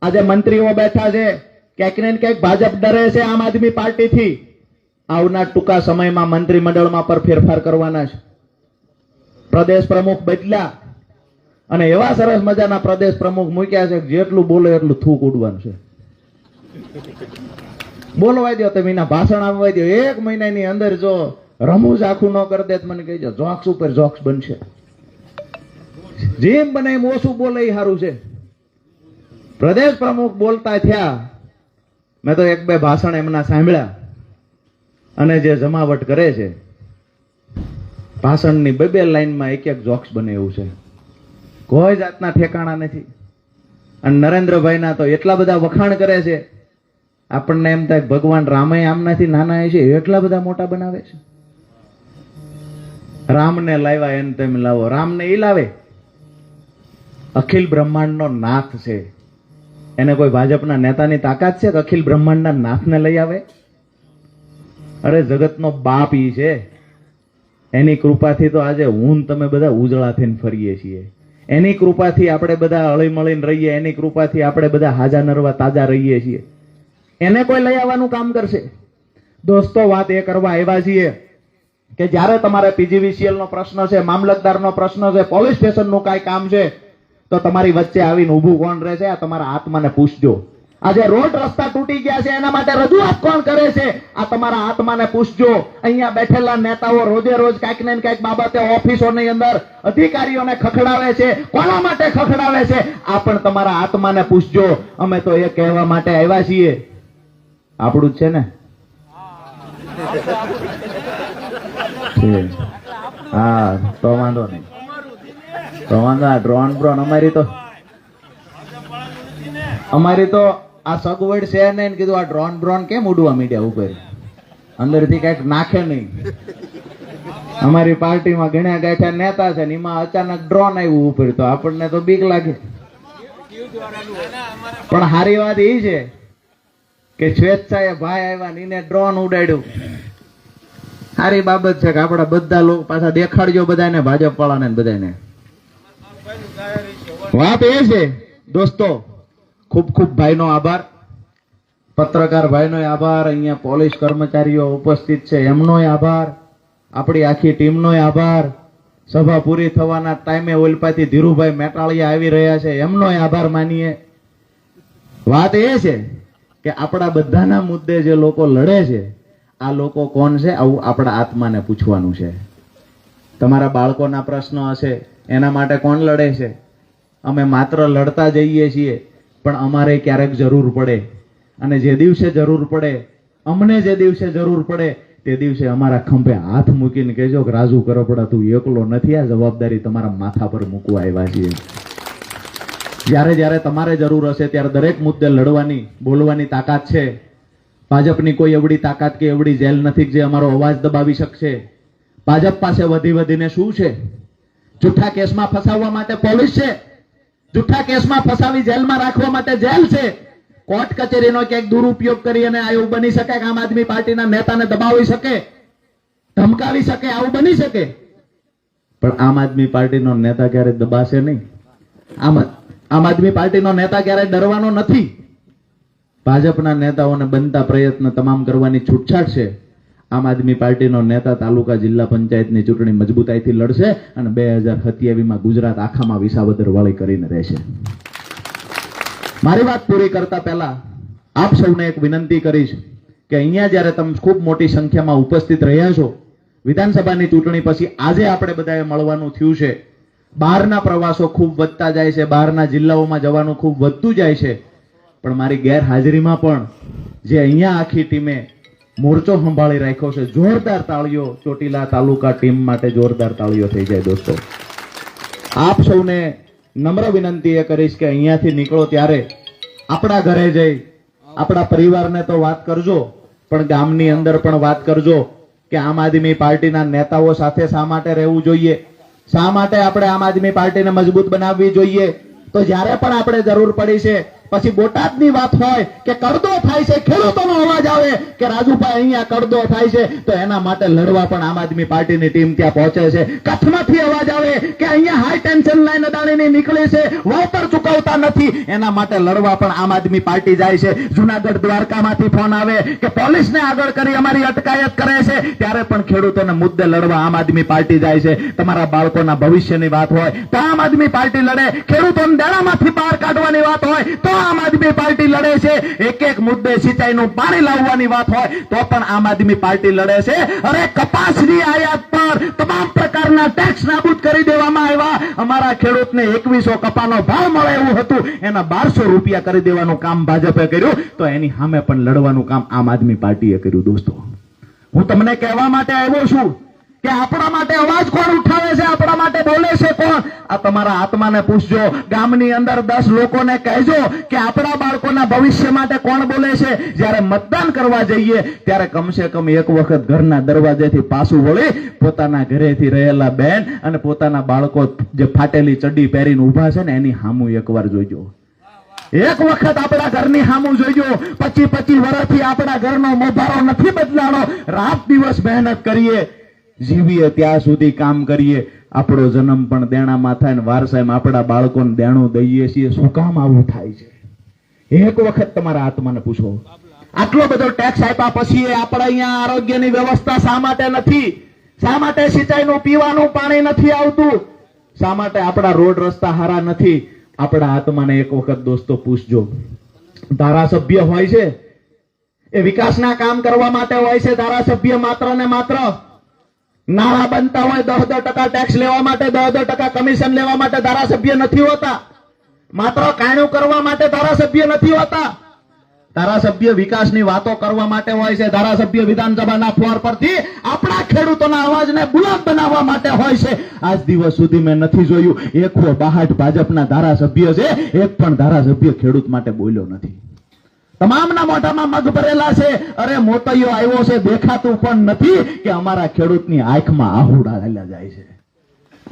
આજે મંત્રીઓ બેઠા છે, ક્યાંક ને ક્યાંક ભાજપ ડરે છે આમ આદમી પાર્ટીથી. આવનાર ટૂંકા સમયમાં મંત્રીમંડળમાં પર ફેરફાર કરવાના છે. પ્રદેશ પ્રમુખ બદલ્યા અને એવા સરસ મજાના પ્રદેશ પ્રમુખ મૂક્યા છે કે જેટલું બોલે એટલું થૂક ઉડવાનું છે. બોલવા દો, તમે એના ભાષણ આપવા દો. 1 મહિનાની અંદર જો રમૂજ આખું ન કરી દે તો મને કહેજો, જોક્સ ઉપર જોક્સ બનશે. જેમ બને એમ ઓછું બોલે એ સારું છે. પ્રદેશ પ્રમુખ બોલતા થયા, મેં તો 1-2 ભાષણ એમના સાંભળ્યા. અને જે જમાવટ કરે છે ભાષણની 2-2 લાઈનમાં 1-1 જોક્સ બને એવું છે. કોઈ જાતના ઠેકાણા નથી. અને નરેન્દ્રભાઈના તો એટલા બધા વખાણ કરે છે, આપણને એમ થાય ભગવાન રામે આમનાથી નાના છે એટલા બધા મોટા બનાવે છે. રામને લાવ્યા એને તેમ લાવો. રામને એ લાવે, અખિલ બ્રહ્માંડનો નાથ છે. એને કોઈ ભાજપના નેતાની તાકાત છે કે અખિલ બ્રહ્માંડના નાથને લઈ આવે? અરે જગતનો બાપ ઈ છે. એની કૃપાથી તો આજે હું તમે બધા ઉજળા થઈને ફરીએ છીએ. એની કૃપાથી આપણે બધા હળી મળીને રહીએ. એની કૃપાથી આપણે બધા હાજા નરવા તાજા રહીએ છીએ. એને કોઈ લઈ આવવાનું કામ કરશે? દોસ્તો, વાત એ કરવા આવ્યા છીએ કે જ્યારે તમારે પીજીવીસીએલ નો પ્રશ્ન છે, મામલતદારનો પ્રશ્ન છે, પોલીસ સ્ટેશનનું કાંઈ કામ છે, તો તમારી વચ્ચે આવીને ઊભું કોણ રહે છે? આ તમારા આત્માને પૂછજો. આજે રોડ રસ્તા તૂટી ગયા છે એના માટે રજૂઆત કોણ કરે છે? આ તમારા આત્માને પૂછજો. અહીંયા બેઠેલા નેતાઓ રોજે રોજ કાંઈક ને કાંઈક બાબતે ઓફિસોની અંદર અધિકારીઓને ખખડાવે છે. કોના માટે ખખડાવે છે? આ પણ તમારા આત્માને પૂછજો. અમે તો એ કહેવા માટે આવ્યા છીએ, આપણું જ છે ને? હા, તો વાંધો નહીં, તો વાંધો. ડ્રોન બ્રોન અમારી તો આ સગવડ છે નહીં. કીધું આ ડ્રોન બ્રોન કેમ ઉડવા મીડિયા ઉપર અંદરથી કઈક નાખે નહીં. અમારી પાર્ટીમાં ગણ્યા ગાંઠ્યા નેતા છે ને એમાં અચાનક ડ્રોન આવ્યું ઉપર, તો આપણને તો બીક લાગે. પણ સારી વાત એ છે કે સ્વેચ્છાએ ભાઈ આવ્યા ને એને ડ્રોન ઉડાડ્યું. સારી બાબત છે કે આપડા બધા લોકો પાછા દેખાડજો બધાને, ભાજપ વાળાને બધાને. વાત એ છે દોસ્તો, ખૂબ ખૂબ ભાઈનો આભાર, પત્રકાર ભાઈનો આભાર, અહીંયા પોલીસ કર્મચારીઓ ઉપસ્થિત છે એમનો આભાર, આપણી આખી ટીમનો આભાર, સભા પૂરી થવાના ટાઈમે ઓલપાથી ધીરુભાઈ મેટાળિયા આવી રહ્યા છે એમનો આભાર માનીએ. વાત એ છે કે આપણા બધાના મુદ્દે જે લોકો લડે છે, આ લોકો કોણ છે આવું આપણા આત્માને પૂછવાનું છે. તમારા બાળકોના પ્રશ્નો હશે, એના માટે કોણ લડે છે? અમે માત્ર લડતા જઈએ છીએ, પણ અમારે ક્યારેક જરૂર પડે, અને જે દિવસે જરૂર પડે, અમને જે દિવસે જરૂર પડે તે દિવસે અમારા ખંભે હાથ મૂકીને કહેજો કે રાજુ કરપડા તું એકલો નથી, આ જવાબદારી તમારા માથા પર મૂકવા આવ્યા છીએ. જ્યારે જ્યારે તમારે જરૂર હશે ત્યારે દરેક મુદ્દે લડવાની, બોલવાની તાકાત છે. ભાજપની કોઈ એવડી તાકાત કે એવડી જેલ નથી જે અમારો અવાજ દબાવી શકશે. ભાજપ પાસે વધી વધીને શું છે? જૂઠા કેસમાં ફસાવવા માટે પોલીસ છે, જૂઠા કેસમાં ફસાવી જેલમાં રાખવા માટે જેલ છે. કોર્ટ કચેરીનો ક્યાંક દુરુપયોગ કરી અને આવું બની શકે કે આમ આદમી પાર્ટીના નેતાને દબાવી શકે, ધમકાવી શકે, આવું બની શકે. પણ આમ આદમી પાર્ટીનો નેતા ક્યારે દબાશે નહીં. આમ આદમી પાર્ટીનો નેતા ક્યારે ડરવાનો નથી. ભાજપના નેતાઓને બનતા પ્રયત્ન તમામ કરવાની છૂટછાટ છે. આમ આદમી પાર્ટીનો નેતા તાલુકા જિલ્લા પંચાયતની ચૂંટણી મજબૂતાઈથી લડશે અને 2027માં ગુજરાત આખામાં વિસાવદર વાળી કરીને રહેશે. મારી વાત પૂરી કરતા પહેલા આપ સૌને એક વિનંતી કરીશ કે અહીંયા જ્યારે તમે ખૂબ મોટી સંખ્યામાં ઉપસ્થિત રહ્યા છો, વિધાનસભાની ચૂંટણી પછી આજે આપણે બધાએ મળવાનું થયું છે. બહારના પ્રવાસો ખૂબ વધતા જાય છે, બહારના જિલ્લાઓમાં જવાનું ખૂબ વધતું જાય છે, પણ મારી ગેરહાજરીમાં પણ જે અહીંયા આખી ટીમે મોરચો સંભાળી રાખ્યો છે, જોરદાર તાળીઓ ચોટીલા તાલુકા ટીમ માટે જોરદાર તાળીઓ થઈ જાય. દોસ્તો, આપ સૌને નમ્ર વિનંતી એ કરીશ કે અહીંયાથી નીકળો ત્યારે આપણા ઘરે જઈ આપણા પરિવારને તો વાત કરજો, પણ ગામની અંદર પણ વાત કરજો કે આમ આદમી પાર્ટીના નેતાઓ સાથે શા માટે રહેવું જોઈએ, શા માટે આપણે આમ આદમી પાર્ટીને મજબૂત બનાવવી જોઈએ. તો જ્યારે પણ આપણે જરૂર પડી છે, પછી બોટાદની વાત હોય કે કડદો થાય છે, ખેડૂતોનો અવાજ આવે કે રાજુભાઈ અહીંયા કડદો થાય છે, તો એના માટે લડવા પણ આમ આદમી પાર્ટીની ટીમ ત્યાં પહોંચે છે. કચ્છમાંથી અવાજ આવે કે અહીંયા હાઈ ટેન્શન લાઈન અદાણીની નીકળી છે, વળતર ચૂકવતા નથી, એના માટે લડવા પણ આમ આદમી પાર્ટી જાય છે. જુનાગઢ દ્વારકામાંથી ફોન આવે કે પોલીસને આગળ કરી અમારી અટકાયત કરે છે, ત્યારે પણ ખેડૂતોને મુદ્દે લડવા આમ આદમી પાર્ટી જાય છે. તમારા બાળકોના ભવિષ્યની વાત હોય તો આમ આદમી પાર્ટી લડે, ખેડૂતોને દેણામાંથી બહાર કાઢવાની વાત હોય તો આમ આદમી પાર્ટી લડે છે. એક એક મુદ્દે સિંચાઈનું પાણી લાવવાની વાત હોય તો પણ આમ આદમી પાર્ટી લડે છે. અરે કપાસની આયાત પર તમામ પ્રકારના ટેક્સ નાબૂદ કરી દેવામાં આવ્યા. અમારા ખેડૂતને 2100 કપાનો ભાવ મળે એવું હતું, એના 1200 રૂપિયા કરી દેવાનું કામ ભાજપે કર્યું, તો એની સામે પણ લડવાનું કામ આમ આદમી પાર્ટીએ કર્યું. દોસ્તો, હું તમને કહેવા માટે આવ્યો છું કે આપણા માટે અવાજ કોણ ઉઠાવે છે, આપણા માટે બોલે છે કોણ? આ તમારા આત્માને પૂછજો. ગામની અંદર 10 લોકોને કહેજો કે આપણા બાળકોના ભવિષ્ય માટે કોણ બોલે છે. જ્યારે મતદાન કરવા જઈએ ત્યારે કમસે કમ એક વખત ઘરના દરવાજેથી પાછું વળી પોતાના ઘરેથી રહેલા બેન અને પોતાના બાળકો જે ફાટેલી ચડ્ડી પહેરીને ઊભા છે ને એની સામું એકવાર જોઈજો. એક વખત આપણા ઘરની સામું જોઈજો. 25 વર્ષથી આપણા ઘરનો મોભારો નથી બદલાણો. રાત દિવસ મહેનત કરીએ, જીવીએ ત્યાં સુધી કામ કરીએ. આપણો જન્મ પણ દેણામાં થાય ને વારસાઈમાં આપણા બાળકોને દેણું દઈએ છીએ. શું કામ આવું થાય છે? એક વખત તમારા આત્માને પૂછો. આટલો બધો ટેક્સ આપ્યા પછી આપણે અહીંયા આરોગ્યની વ્યવસ્થા શા માટે નથી? શા માટે સિંચાઈનું પીવાનું પાણી નથી આવતું? શા માટે આપણા રોડ રસ્તા હારા નથી? આપણા આત્માને એક વખત દોસ્તો પૂછજો. ધારાસભ્ય હોય છે એ વિકાસના કામ કરવા માટે હોય છે. ધારાસભ્ય માત્ર ને માત્ર નાણાં બનતા હોય 10% ટેક્સ લેવા માટે, 10% કમિશન લેવા માટે ધારાસભ્ય નથી હોતા. માત્ર કાયણું કરવા માટે ધારાસભ્ય નથી હોતા. ધારાસભ્ય વિકાસની વાતો કરવા માટે હોય છે. ધારાસભ્ય વિધાનસભાના ફ્લોર પરથી આપણા ખેડૂતોના અવાજને બુલંદ બનાવવા માટે હોય છે. આજ દિવસ સુધી મેં નથી જોયું 162 ભાજપના ધારાસભ્ય છે, એક પણ ધારાસભ્ય ખેડૂત માટે બોલ્યો નથી. તમામના મોઢામાં મગ ભરેલા છે. અરે મોતૈયો આવ્યો છે, દેખાતું પણ નથી કે અમારા ખેડૂતની આંખમાં આહુડા હાલ્યા જાય છે.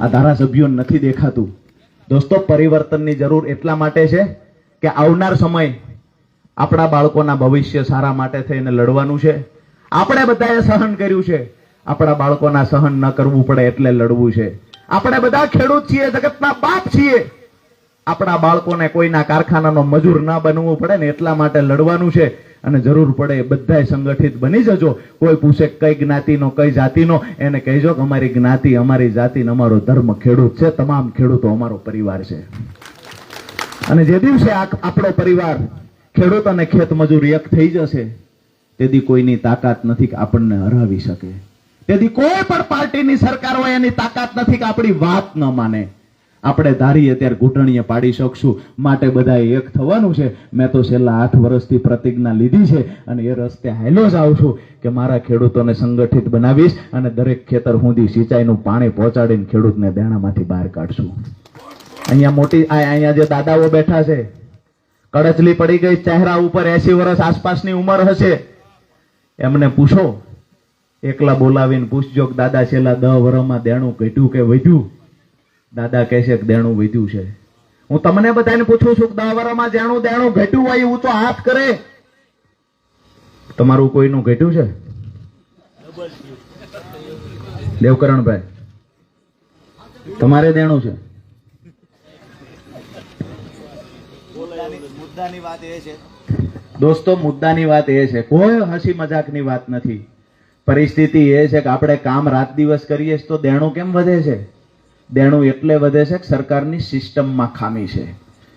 આ ધારાસભ્યો નથી દેખાતું. દોસ્તો, પરિવર્તનની જરૂર એટલા માટે છે કે આવનાર સમય આપણા બાળકોના ભવિષ્ય સારા માટે થઈને લડવાનું છે. આપણે બધાએ સહન કર્યું છે, આપણા બાળકોના સહન ન કરવું પડે એટલે લડવું છે. આપણે બધા ખેડૂત છીએ, જગતના બાપ છીએ. આપણા બાળકોને કોઈના કારખાનાનો મજૂર ના બનવું પડે ને એટલા માટે લડવાનું છે. અને જરૂર પડે બધાય સંગઠિત બની જજો. કોઈ પૂછે કઈ જ્ઞાતિનો કઈ જાતિનો, એને કહેજો કે અમારી જ્ઞાતિ, અમારી જાતિ, અમારો ધર્મ ખેડૂત છે. તમામ ખેડૂતો અમારો પરિવાર છે. અને જે દિવસે આપણો પરિવાર ખેડૂત અને ખેત મજૂર એક થઈ જશે, તેથી કોઈની તાકાત નથી કે આપણને હરાવી શકે. તેથી કોઈ પણ પાર્ટીની સરકાર હોય એની તાકાત નથી કે આપણી વાત ન માને. આપણે ધારીએ ત્યારે ઘૂંટણીએ પાડી શકશું. માટે બધાએ એક થવાનું છે. મેં તો છેલ્લા 8 વર્ષથી પ્રતિજ્ઞા લીધી છે અને એ રસ્તે હાલ્યો જ આવું છું કે મારા ખેડૂતોને સંગઠિત બનાવીશ અને દરેક ખેતર સુધી સિંચાઈનું પાણી પહોંચાડીને ખેડૂતને દેણામાંથી બહાર કાઢશું. અહીંયા જે દાદાઓ બેઠા છે, કડચલી પડી ગઈ ચહેરા ઉપર, 80 વર્ષ આસપાસની ઉંમર હશે, એમને પૂછો, એકલા બોલાવીને પૂછજો કે દાદા છેલ્લા 10 વર્ષમાં દેણું ઘટ્યું કે વધ્યું? દાદા કહે છે કે દેણું વધ્યું છે. હું તમને બધાને પૂછું છું કે 10 વર્ષમાં દેણું ઘટ્યું હોય એવું તો હાથ કરે. તમારું કોઈનું ઘટ્યું છે? દેવકરણભાઈ, તમારે દેણું છે? દોસ્તો, મુદ્દાની વાત એ છે, કોઈ હસી મજાકની વાત નથી. પરિસ્થિતિ એ છે કે આપણે કામ રાત દિવસ કરીએ તો દેણું કેમ વધે છે? દેણું એટલે વધે છે કે સરકારની સિસ્ટમમાં ખામી છે.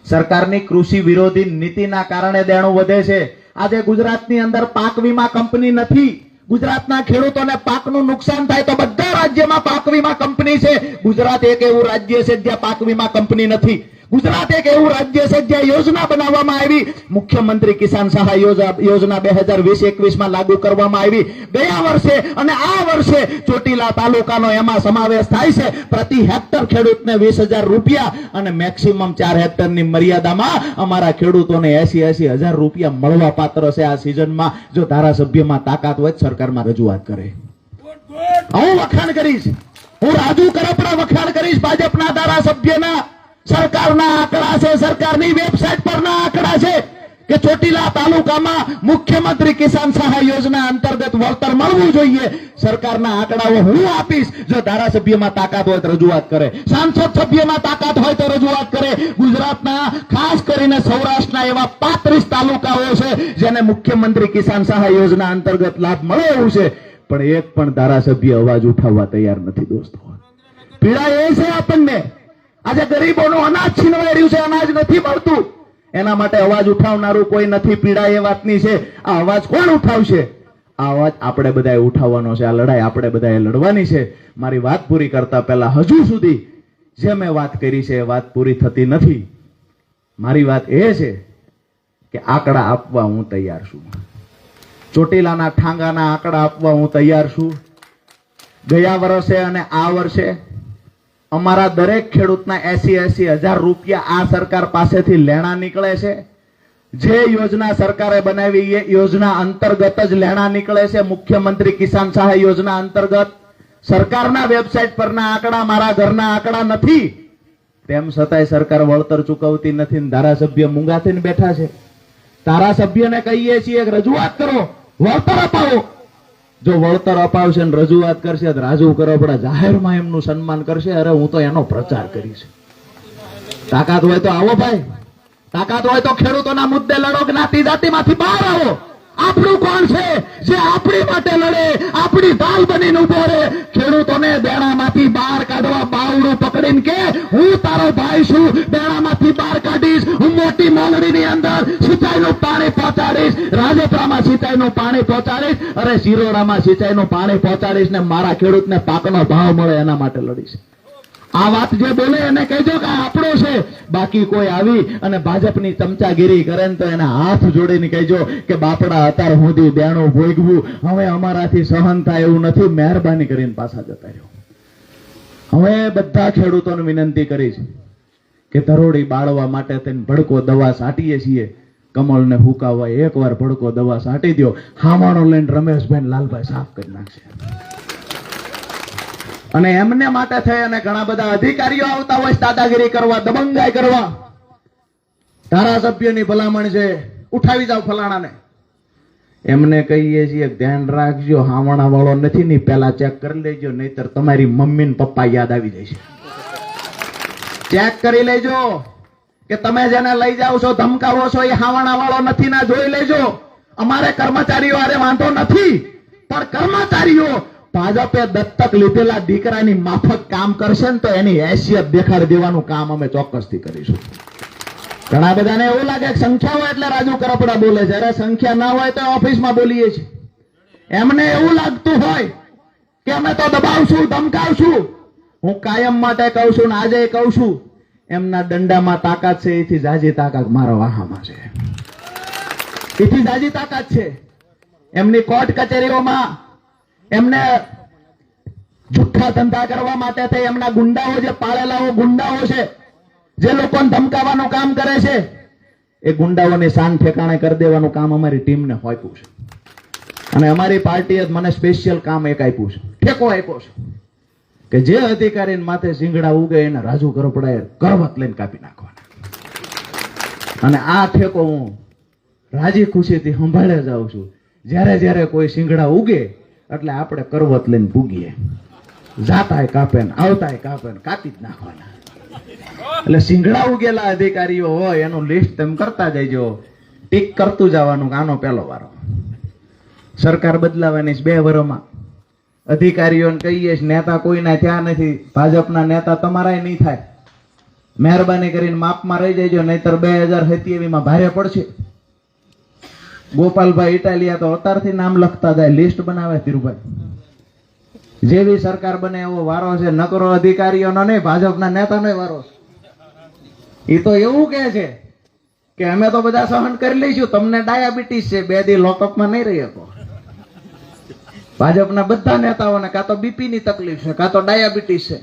સરકારની કૃષિ વિરોધી નીતિના કારણે દેણું વધે છે. આજે ગુજરાતની અંદર પાક વીમા કંપની નથી. ગુજરાતના ખેડૂતોને પાકનું નુકસાન થાય તો બધા રાજ્યમાં પાક વીમા કંપની છે. ગુજરાત એક એવું રાજ્ય છે જ્યાં પાક વીમા કંપની નથી. ગુજરાત એક એવું રાજ્ય છે જ્યાં યોજના બનાવવામાં આવી. મુખ્યમંત્રી કિસાન સહાય યોજના 2020-21 લાગુ કરવામાં આવી. ગયા વર્ષે અને આ વર્ષે ચોટીલા તાલુકાનો એમાં સમાવેશ થાય છે. પ્રતિ હેક્ટર ખેડૂતને 20,000 રૂપિયા અને મેક્સિમમ 4 હેક્ટરની મર્યાદામાં અમારા ખેડૂતોને 80,000 રૂપિયા મળવા પાત્ર છે. આ સિઝનમાં જો ધારાસભ્યમાં તાકાત હોય સરકારમાં રજૂઆત કરે. હું વખાણ કરીશ, હું રાજુ કરપડા વખાણ કરીશ ભાજપના ધારાસભ્યના. સરકારના આંકડા છે, સરકારની વેબસાઇટ પરના આંકડા છે કે ચોટીલા તાલુકામાં મુખ્યમંત્રી કિસાન સહાય યોજના અંતર્ગત વળતર મળવું જોઈએ. સરકારના આંકડાઓ હું આપીશ. જો ધારાસભ્યમાં તાકાત હોય તો રજૂઆત કરે, સાંસદ સભ્યમાં તાકાત હોય તો રજૂઆત કરે. ગુજરાતના ખાસ કરીને સૌરાષ્ટ્રના એવા 35 તાલુકાઓ છે જેને મુખ્યમંત્રી કિસાન સહાય યોજના અંતર્ગત લાભ મળે એવું છે, પણ એક પણ ધારાસભ્ય અવાજ ઉઠાવવા તૈયાર નથી. દોસ્તો, પીડા એ છે આપણને. આજે ગરીબોનું અનાજ છીનવાઈ રહ્યું છે, અનાજ નથી મળતું. એના માટે અવાજ ઉઠાવનારું કોઈ નથી. પીડા એ વાતની છે. આ અવાજ કોણ ઉઠાવશે? આ અવાજ આપણે બધાએ ઉઠાવવાનો છે. આ લડાઈ આપણે બધાએ લડવાની છે. મારી વાત પૂરી કરતા પહેલા હજુ સુધી જે મેં વાત કરી છે એ વાત પૂરી થતી નથી. મારી વાત એ છે કે આંકડા આપવા હું તૈયાર છું. ચોટીલાના ઠાંગાના આંકડા આપવા હું તૈયાર છું. ગયા વર્ષે અને આ વર્ષે અમારા દરેક ખેડૂતના 80,000 રૂપિયા આ સરકાર પાસેથી લેણા નીકળે છે. જે યોજના સરકારે બનાવી એ યોજના અંતર્ગત જ લેણા નીકળે છે. મુખ્યમંત્રી કિસાન સહાય યોજના અંતર્ગત સરકારના વેબસાઇટ પરના આંકડા મારા ઘરના આંકડા નથી. તેમ છતાંય સરકાર વળતર ચૂકવતી નથી. ધારાસભ્ય મૂંગા થઈને બેઠા છે. ધારાસભ્યને કહીએ છીએ રજૂઆત કરો, વળતર અપાવો. જો વળતર અપાવશે ને રજૂઆત કરશે તો રાજુ કરપડા જાહેરમાં એમનું સન્માન કરશે. અરે હું તો એનો પ્રચાર કરીશ. તાકાત હોય તો આવો ભાઈ, તાકાત હોય તો ખેડૂતોના મુદ્દે લડો. જ્ઞાતિ જાતિમાંથી બહાર આવો. આપણું કોણ છે જે આપણી માટે લડે, આપણી ઢાલ બનીને ઉભો રહે? ખેડૂતોને દેણામાંથી બહાર કાઢવા બાવડું પકડીને કે હું તારો ભાઈ છું, દેણામાંથી બહાર કાઢીશ. હું મોટી મોલડીની અંદર સિંચાઈનું પાણી પહોંચાડીશ, રાજપરામાં સિંચાઈનું પાણી પહોંચાડીશ, અરે શિરોડામાં સિંચાઈનું પાણી પહોંચાડીશ ને મારા ખેડૂતને પાકનો ભાવ મળે એના માટે લડીશ. આ વાત જે બોલે એને કહેજો કે આપણો છે. બાકી કોઈ આવી અને ભાજપની ચમચાગીરી કરે ને તો એને હાથ જોડીને કહેજો કે બાપડા અત્યાર સુધી દેણું ભોગવું હવે અમારાથી સહન થાય એવું નથી. મહેરબાની કરીને પાછા જતા રહ્યો. હવે બધા ખેડૂતોને વિનંતી કરીશ કે ધરોડી બાળવા માટે તેને ભડકો દવા છાંટીએ છીએ. કમળને હુકાવવા એકવાર ભડકો દવા છાંટી દો, હામાણો લઈને રમેશભાઈ લાલભાઈ સાફ કરી નાખશે. અને એમને માટે થઈ અને ઘણા બધા અધિકારીઓ આવતા હોય દાદાગીરી કરવા, દબંગાઈ કરવા. ધારાસભ્યની ભલામણ છે, ઉઠાવી જાવ ફલાણાને. એમને કહીએ છીએ ધ્યાન રાખજો, હાવણા વાળો નથી ને પેલા ચેક કરી લેજો, નહીતર તમારી મમ્મી ને પપ્પા યાદ આવી જાય છે. ચેક કરી લેજો. કે તમે જેને લઈ જાઓ છો, ધમકાવો છો, એ હાવાણા વાળો નથી ના, જોઈ લેજો. અમારે કર્મચારીઓ આરે વાંધો નથી, પણ કર્મચારીઓ ભાજપે દત્તક લીધેલા દીકરાની માફક કામ કરશે ને તો એની હેસિયત દેખાડી દેવાનું કામ અમે ચોક્કસથી કરીશું. ઘણા બધાને એવું લાગે કે સંખ્યા હોય એટલે રાજુ કરપડા બોલે છે. અરે સંખ્યા ના હોય તો ઓફિસમાં બોલીએ છીએ. એમને એવું લાગતું હોય કે અમે તો દબાવશું, ધમકાવશું. હું કાયમ માટે કહું છું ને આજે કહું છું, એમના દંડામાં તાકાત છે, એથી જાજી તાકાત મારા વાહામાં છે. એથી જાજી તાકાત છે. એમની કોર્ટ કચેરીઓમાં એમને જુઠ્ઠા ધંધા કરવા માટે થઈ એમના ગુંડાઓ, જે પાળેલા ગુંડાઓ છે, જે લોકોને ધમકાવવાનું કામ કરે છે, એ ગુંડાઓની શાન ઠેકાણે કરી દેવાનું કામ અમારી ટીમને આપ્યું છે. અને અમારી પાર્ટીએ મને સ્પેશિયલ કામ એક આપ્યું છે, ઠેકો આપ્યો છે કે જે અધિકારી માથે સિંગડા ઉગે એને રાજુ કરપડાએ કરવત લઈને કાપી નાખવાના. અને આ ઠેકો હું રાજી ખુશીથી સંભાળે જાઉં છું. જ્યારે જ્યારે કોઈ સિંગડા ઉગે એટલે આપણે કરવત લઈને પૂગીએ, જાતાય કાપે ને આવતાય કાપે ને કાપી જ નાખવાના. એટલે સિંગડા ઉગેલા અધિકારીઓ હોય એનું લિસ્ટ તેમ કરતા જઈજો, ટીક કરતું જવાનું. આનો પહેલો વારો. સરકાર બદલાવાની 2 વર્ષમાં. અધિકારીઓને કહીએ નેતા કોઈના થયા નથી, ભાજપના નેતા તમારાય નહીં થાય. મહેરબાની કરીને માપમાં રહી જજો, નહીતર 2027 માં ભારે પડશે. ગોપાલભાઈ ઇટાલિયા તો અત્યારથી નામ લખતા જાય, લિસ્ટ બનાવે ધીરુભાઈ. જેવી સરકાર બને એવો વારો છે. નકરો અધિકારીઓનો નહીં, ભાજપના નેતાનો વારો છે. એ તો એવું કહે છે કે અમે તો બધા સહન કરી લઈશું, તમને ડાયાબિટીસ છે, 2 દી લોકઅપમાં નહીં રહી શકો. ભાજપના બધા નેતાઓને કાં તો બીપી ની તકલીફ છે, કાં તો ડાયાબિટીસ છે,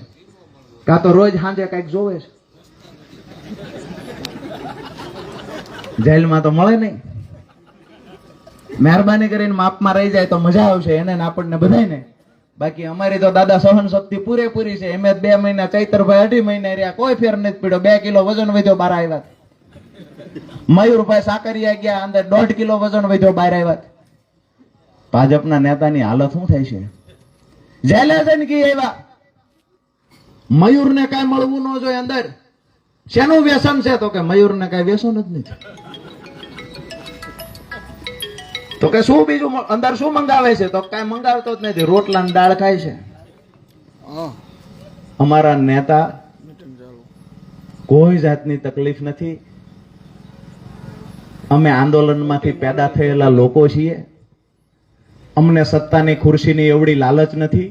કાં તો રોજ સાંજે કઈક જોવે છે. જેલમાં તો મળે નહીં. મહેરબાની કરીને માપમાં રહી જાય તો મજા આવશે એને ને આપણને બધાને. બાકી અમારી તો દાદા સહન શક્તિ પૂરેપૂરી છે. એમ 2 મહિના, ચૈતરભાઈ 2.5 મહિના રહ્યા, કોઈ ફેર નથી પડ્યો. 2 કિલો વજન વધ્યો, બહાર આવ્યા. મયુરભાઈ સાકરિયા ગયા, અંદર 1.5 કિલો વજન વધ્યો, બહાર આવ્યા. ભાજપના નેતાની હાલત શું થાય છે? જેલે જઈને કી આવ્યા. મયુરને કઈ મળવું ન જોઈએ અંદર. શેનું વ્યસન છે? તો કે મયુરને કઈ વ્યસન જ નથી. તો કે શું બીજું અંદર શું મંગાવે છે? તો કઈ મંગાવતો જ નથી, રોટલા ને દાળ ખાય છે. અમારા નેતા કોઈ જાતની તકલીફ નથી. અમે આંદોલનમાંથી પેદા થયેલા લોકો છીએ. અમને સત્તાની ખુરશીની એવડી લાલચ નથી.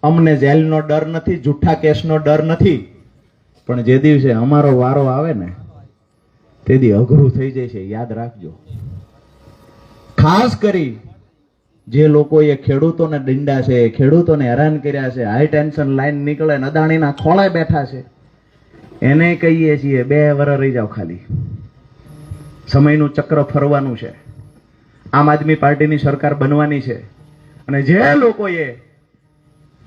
અમને જેલનો ડર નથી, જૂઠા કેસનો ડર નથી. પણ જે દિવસે અમારો વારો આવે ને તે દી અઘરું થઈ જાય છે, યાદ રાખજો. ખાસ કરી જે લોકોએ ખેડૂતોને દંડા છે, ખેડૂતોને હેરાન કર્યા છે, હાઈ ટેન્શન લાઈન નીકળે ને અદાણીના ખોળે બેઠા છે, એને કહીએ છીએ 2 વર્ષ રહી જાઓ ખાલી. સમયનું ચક્ર ફરવાનું છે. આમ આદમી પાર્ટીની સરકાર બનવાની છે. અને જે લોકોએ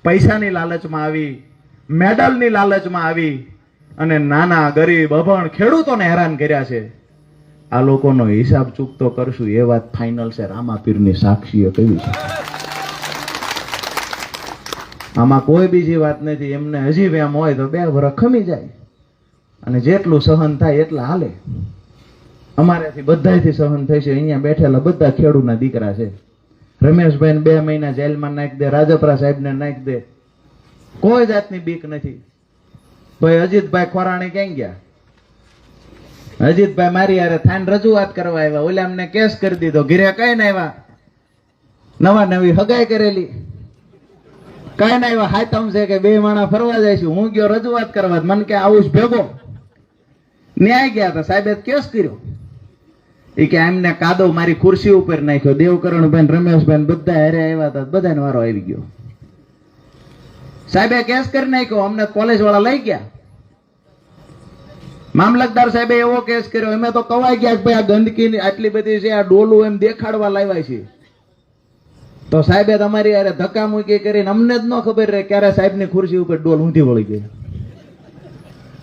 પૈસાની લાલચમાં આવી, મેડલની લાલચમાં આવી અને નાના ગરીબ અભણ ખેડૂતોને હેરાન કર્યા છે, આ લોકોનો હિસાબ ચૂકતો કરશું. એ વાત ફાઇનલ છે. રામાપીરની સાક્ષીએ કહ્યું છે. આમાં કોઈ બીજી વાત નથી. એમને હજી વેમ હોય તો 2 વર્ષ ખમી જાય અને જેટલું સહન થાય એટલા હાલે. અમારાથી બધાથી સહન થઈ છે. અહીંયા બેઠેલા બધા ખેડૂતના દીકરા છે. રમેશભાઈ 2 મહિના જેલમાં નાખી દે, રાજપરા સાહેબને નાખી દે, કોઈ જાતની બીક નથી. ભાઈ અજીતભાઈ ખોરાણી ક્યાં ગયા? અજીતભાઈ મારી યારે થાન રજૂઆત કરવા આવ્યા, ઓલા અમને કેસ કરી દીધો, ઘીરે કઈ ના આવ્યા. નવા નવી હગાઈ કરેલી, કઈ ના આવ્યા. હાથમ છે કે 2 માણા ફરવા જઈશું. હું ગયો રજૂઆત કરવા, મને કે આવું જ ભેગો. ન્યાય ગયા હતા, સાહેબે કેસ કર્યો. એ કે એમને કાદવ મારી ખુરશી ઉપર નાખ્યો. દેવકરણભાઈ, રમેશભાઈ બધા હારે આવ્યા હતા, બધાને વારો આવી ગયો. સાહેબે કેસ કરી નાખ્યો. અમને કોલેજ વાળા લઈ ગયા. મામલતદાર સાહેબે એવો કેસ કર્યો, અમે તો કવાઈ ગયા કે ભાઈ આ ગંદકી આટલી બધી છે, આ ડોલું એમ દેખાડવા લાવ્યા છે. તો સાહેબે તમારી યારે ધક્કા મૂકી કરીને અમને જ ન ખબર રહે ક્યારે સાહેબની ખુરશી ઉપર ડોલ ઊંધી વળી ગઈ.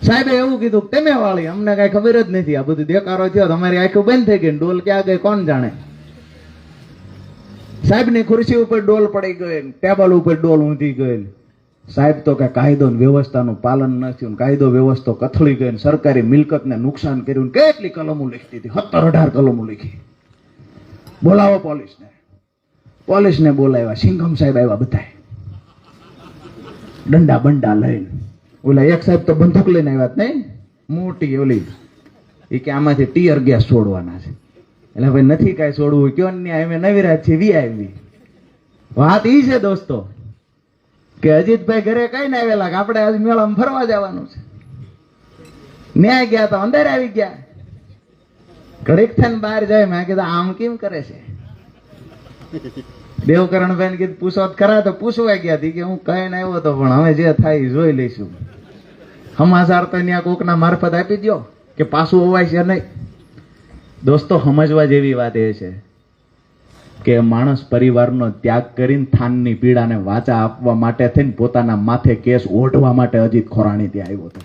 સાહેબે એવું કીધું કે તમે વાળી, અમને કઈ ખબર જ નથી. આ બધું દેખાડો થયો, તમારી આંખો બંધ થઈ ગઈ, ડોલ ક્યાં ગઈ કોણ જાણે. સાહેબની ખુરશી ઉપર ડોલ પડી ગઈ, ટેબલ ઉપર ડોલ ઊંધી ગઈ. સાહેબ તો કે કાયદો ને વ્યવસ્થાનું પાલન ન થયું, કાયદો વ્યવસ્થા કથળી ગઈ, સરકારી મિલકતને નુકસાન કર્યું, કેટલી કલમો લખી હતી, 17-18 કલમો લખી. બોલાવો પોલીસને બોલાવ્યા, સિંઘમ સાહેબ આવ્યા, બધાય દંડા બંડા લઈને. ઓલા એક સાહેબ તો બંદૂક લઈને આવ્યા નહીં, મોટી ઓલી, એ કે આમાંથી ટીયર ગેસ છોડવાના છે. એટલે ભાઈ નથી કાંઈ છોડવું, કયો ને અમે નવીરાજ છે વીઆઈવી. વાત ઈ છે દોસ્તો કે અજીતભાઈ ઘરે કઈ ને આવેલા કે આપણે આજ મેળામાં ફરવા જવાનું છે. ન્યાય ગયા તો અંદર આવી ગયા, ઘડીક થઈને બહાર જાય. મેં કીધું આમ કેમ કરે છે? દેવકરણભાઈ કીધું પૂછો ખરા, તો પૂછવા ગયા હતી કે હું કઈ ને આવ્યો તો, પણ હવે જે થાય એ જોઈ લઈશું. સમાચાર તો ત્યાં કોકના મારફત આપી દો કે પાછું અવાય છે નહીં. દોસ્તો સમજવા જેવી વાત એ છે કે માણસ પરિવારનો ત્યાગ કરીને થાનની પીડાને વાચા આપવા માટે થઈને પોતાના માથે કેસ ઓઢવા માટે અજીત ખોરાણી ત્યાં આવ્યો હતો.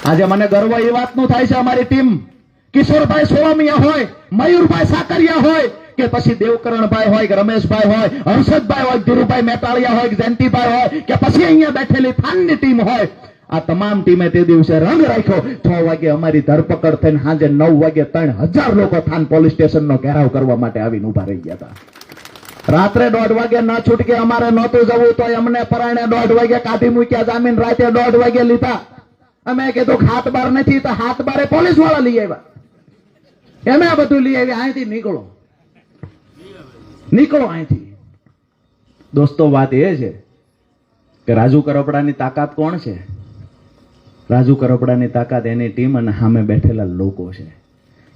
આજે મને ગર્વ એ વાતનું થાય છે, અમારી ટીમ કિશોરભાઈ સોલમિયા હોય, મયુરભાઈ સાકરિયા હોય, કે પછી દેવકરણભાઈ હોય, કે રમેશભાઈ હોય, હર્ષદભાઈ હોય, ધીરુભાઈ મેટાળિયા હોય, કે જયંતિભાઈ હોય, કે પછી અહીંયા બેઠેલી થાનની ટીમ હોય, આ તમામ ટીમે તે દિવસે રંગ રાખ્યો. 6 વાગે અમારી ધરપકડ થઈને સાંજે 9 વાગે 3000 લોકો થાન પોલીસ સ્ટેશનનો ઘેરાવ કરવા માટે આવીને ઉભા રહી ગયા હતા. રાત્રે 1:30 વાગે ન છૂટકે અમારે નહોતું જવું તો અમને પરાણે 1:30 વાગે કાઢી મૂક્યા, જામીન રાતે 1:30 વાગે લીધા. અમે કીધું હાથ બાર નથી, તો હાથ બારે પોલીસ વાળા લઈ આવ્યા. એમે આ બધું લઈ આવ્યા, અહીંથી નીકળો અહીંથી. દોસ્તો વાત એ છે કે રાજુ કરપડાની તાકાત કોણ છે? રાજુ કરપડાની તાકાત એની ટીમ અને સામે બેઠેલા લોકો છે.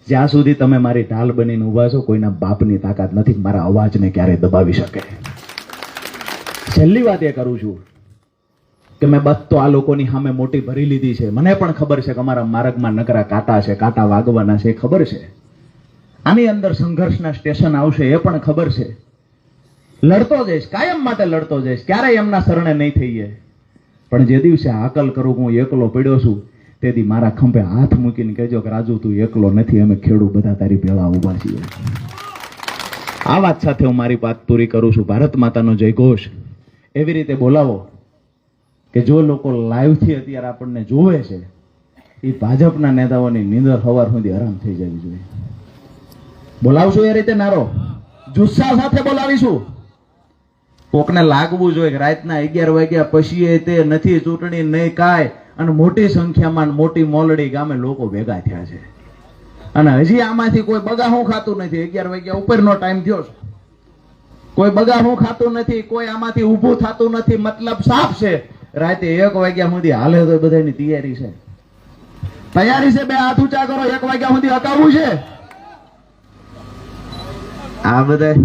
જ્યાં સુધી તમે મારી ઢાલ બનીને ઉભા છો, કોઈના બાપની તાકાત નથી મારા અવાજને ક્યારેય દબાવી શકે. છેલ્લી વાત એ કરું છું કે મેં બસ તો આ લોકોની સામે મોટી ભરી લીધી છે. મને પણ ખબર છે કે અમારા માર્ગમાં નકરા કાંટા છે, કાંટા વાગવાના છે, ખબર છે. આની અંદર સંઘર્ષના સ્ટેશન આવશે એ પણ ખબર છે. લડતો જઈશ, કાયમ માટે લડતો જઈશ, ક્યારેય એમના શરણે નહીં થઈએ. પણ જે દિવસે આકલ કરું હું એકલો પડ્યો છું, તેથી મારા ખંભે હાથ મૂકીને કહેજો કે રાજુ તું એકલો નથી, અમે ખેડૂત બધા તારી ભેળા ઉભા છીએ. આ વાત સાથે હું મારી વાત પૂરી કરું છું. ભારત માતાનો જય ઘોષ એવી રીતે બોલાવો કે જો લોકો લાઈવથી અત્યારે આપણને જોવે છે, એ ભાજપના નેતાઓની નીંદર સવાર સુધી આરામ થઈ જવી જોઈએ. બોલાવશું એ રીતે નારો જુસ્સા સાથે બોલાવીશું. કોકને લાગવું જોઈએ કે રાતના 11 વાગ્યા પછી તે નથી ચૂંટણી નહીં કાંઈ, અને મોટી સંખ્યામાં મોટી મોલડી ગામે લોકો ભેગા થયા છે. અને હજી આમાંથી કોઈ બગાહું ખાતું નથી. 11 વાગ્યા ઉપરનો ટાઈમ થયો છે, કોઈ બગાહું ખાતું નથી, કોઈ આમાંથી ઊભું થતું નથી. મતલબ સાફ છે, રાતે 1 વાગ્યા સુધી હાલે તો બધાની તૈયારી છે. બે હાથ ઊંચા કરો. 1 વાગ્યા સુધી હકાવવું છે. આ બધા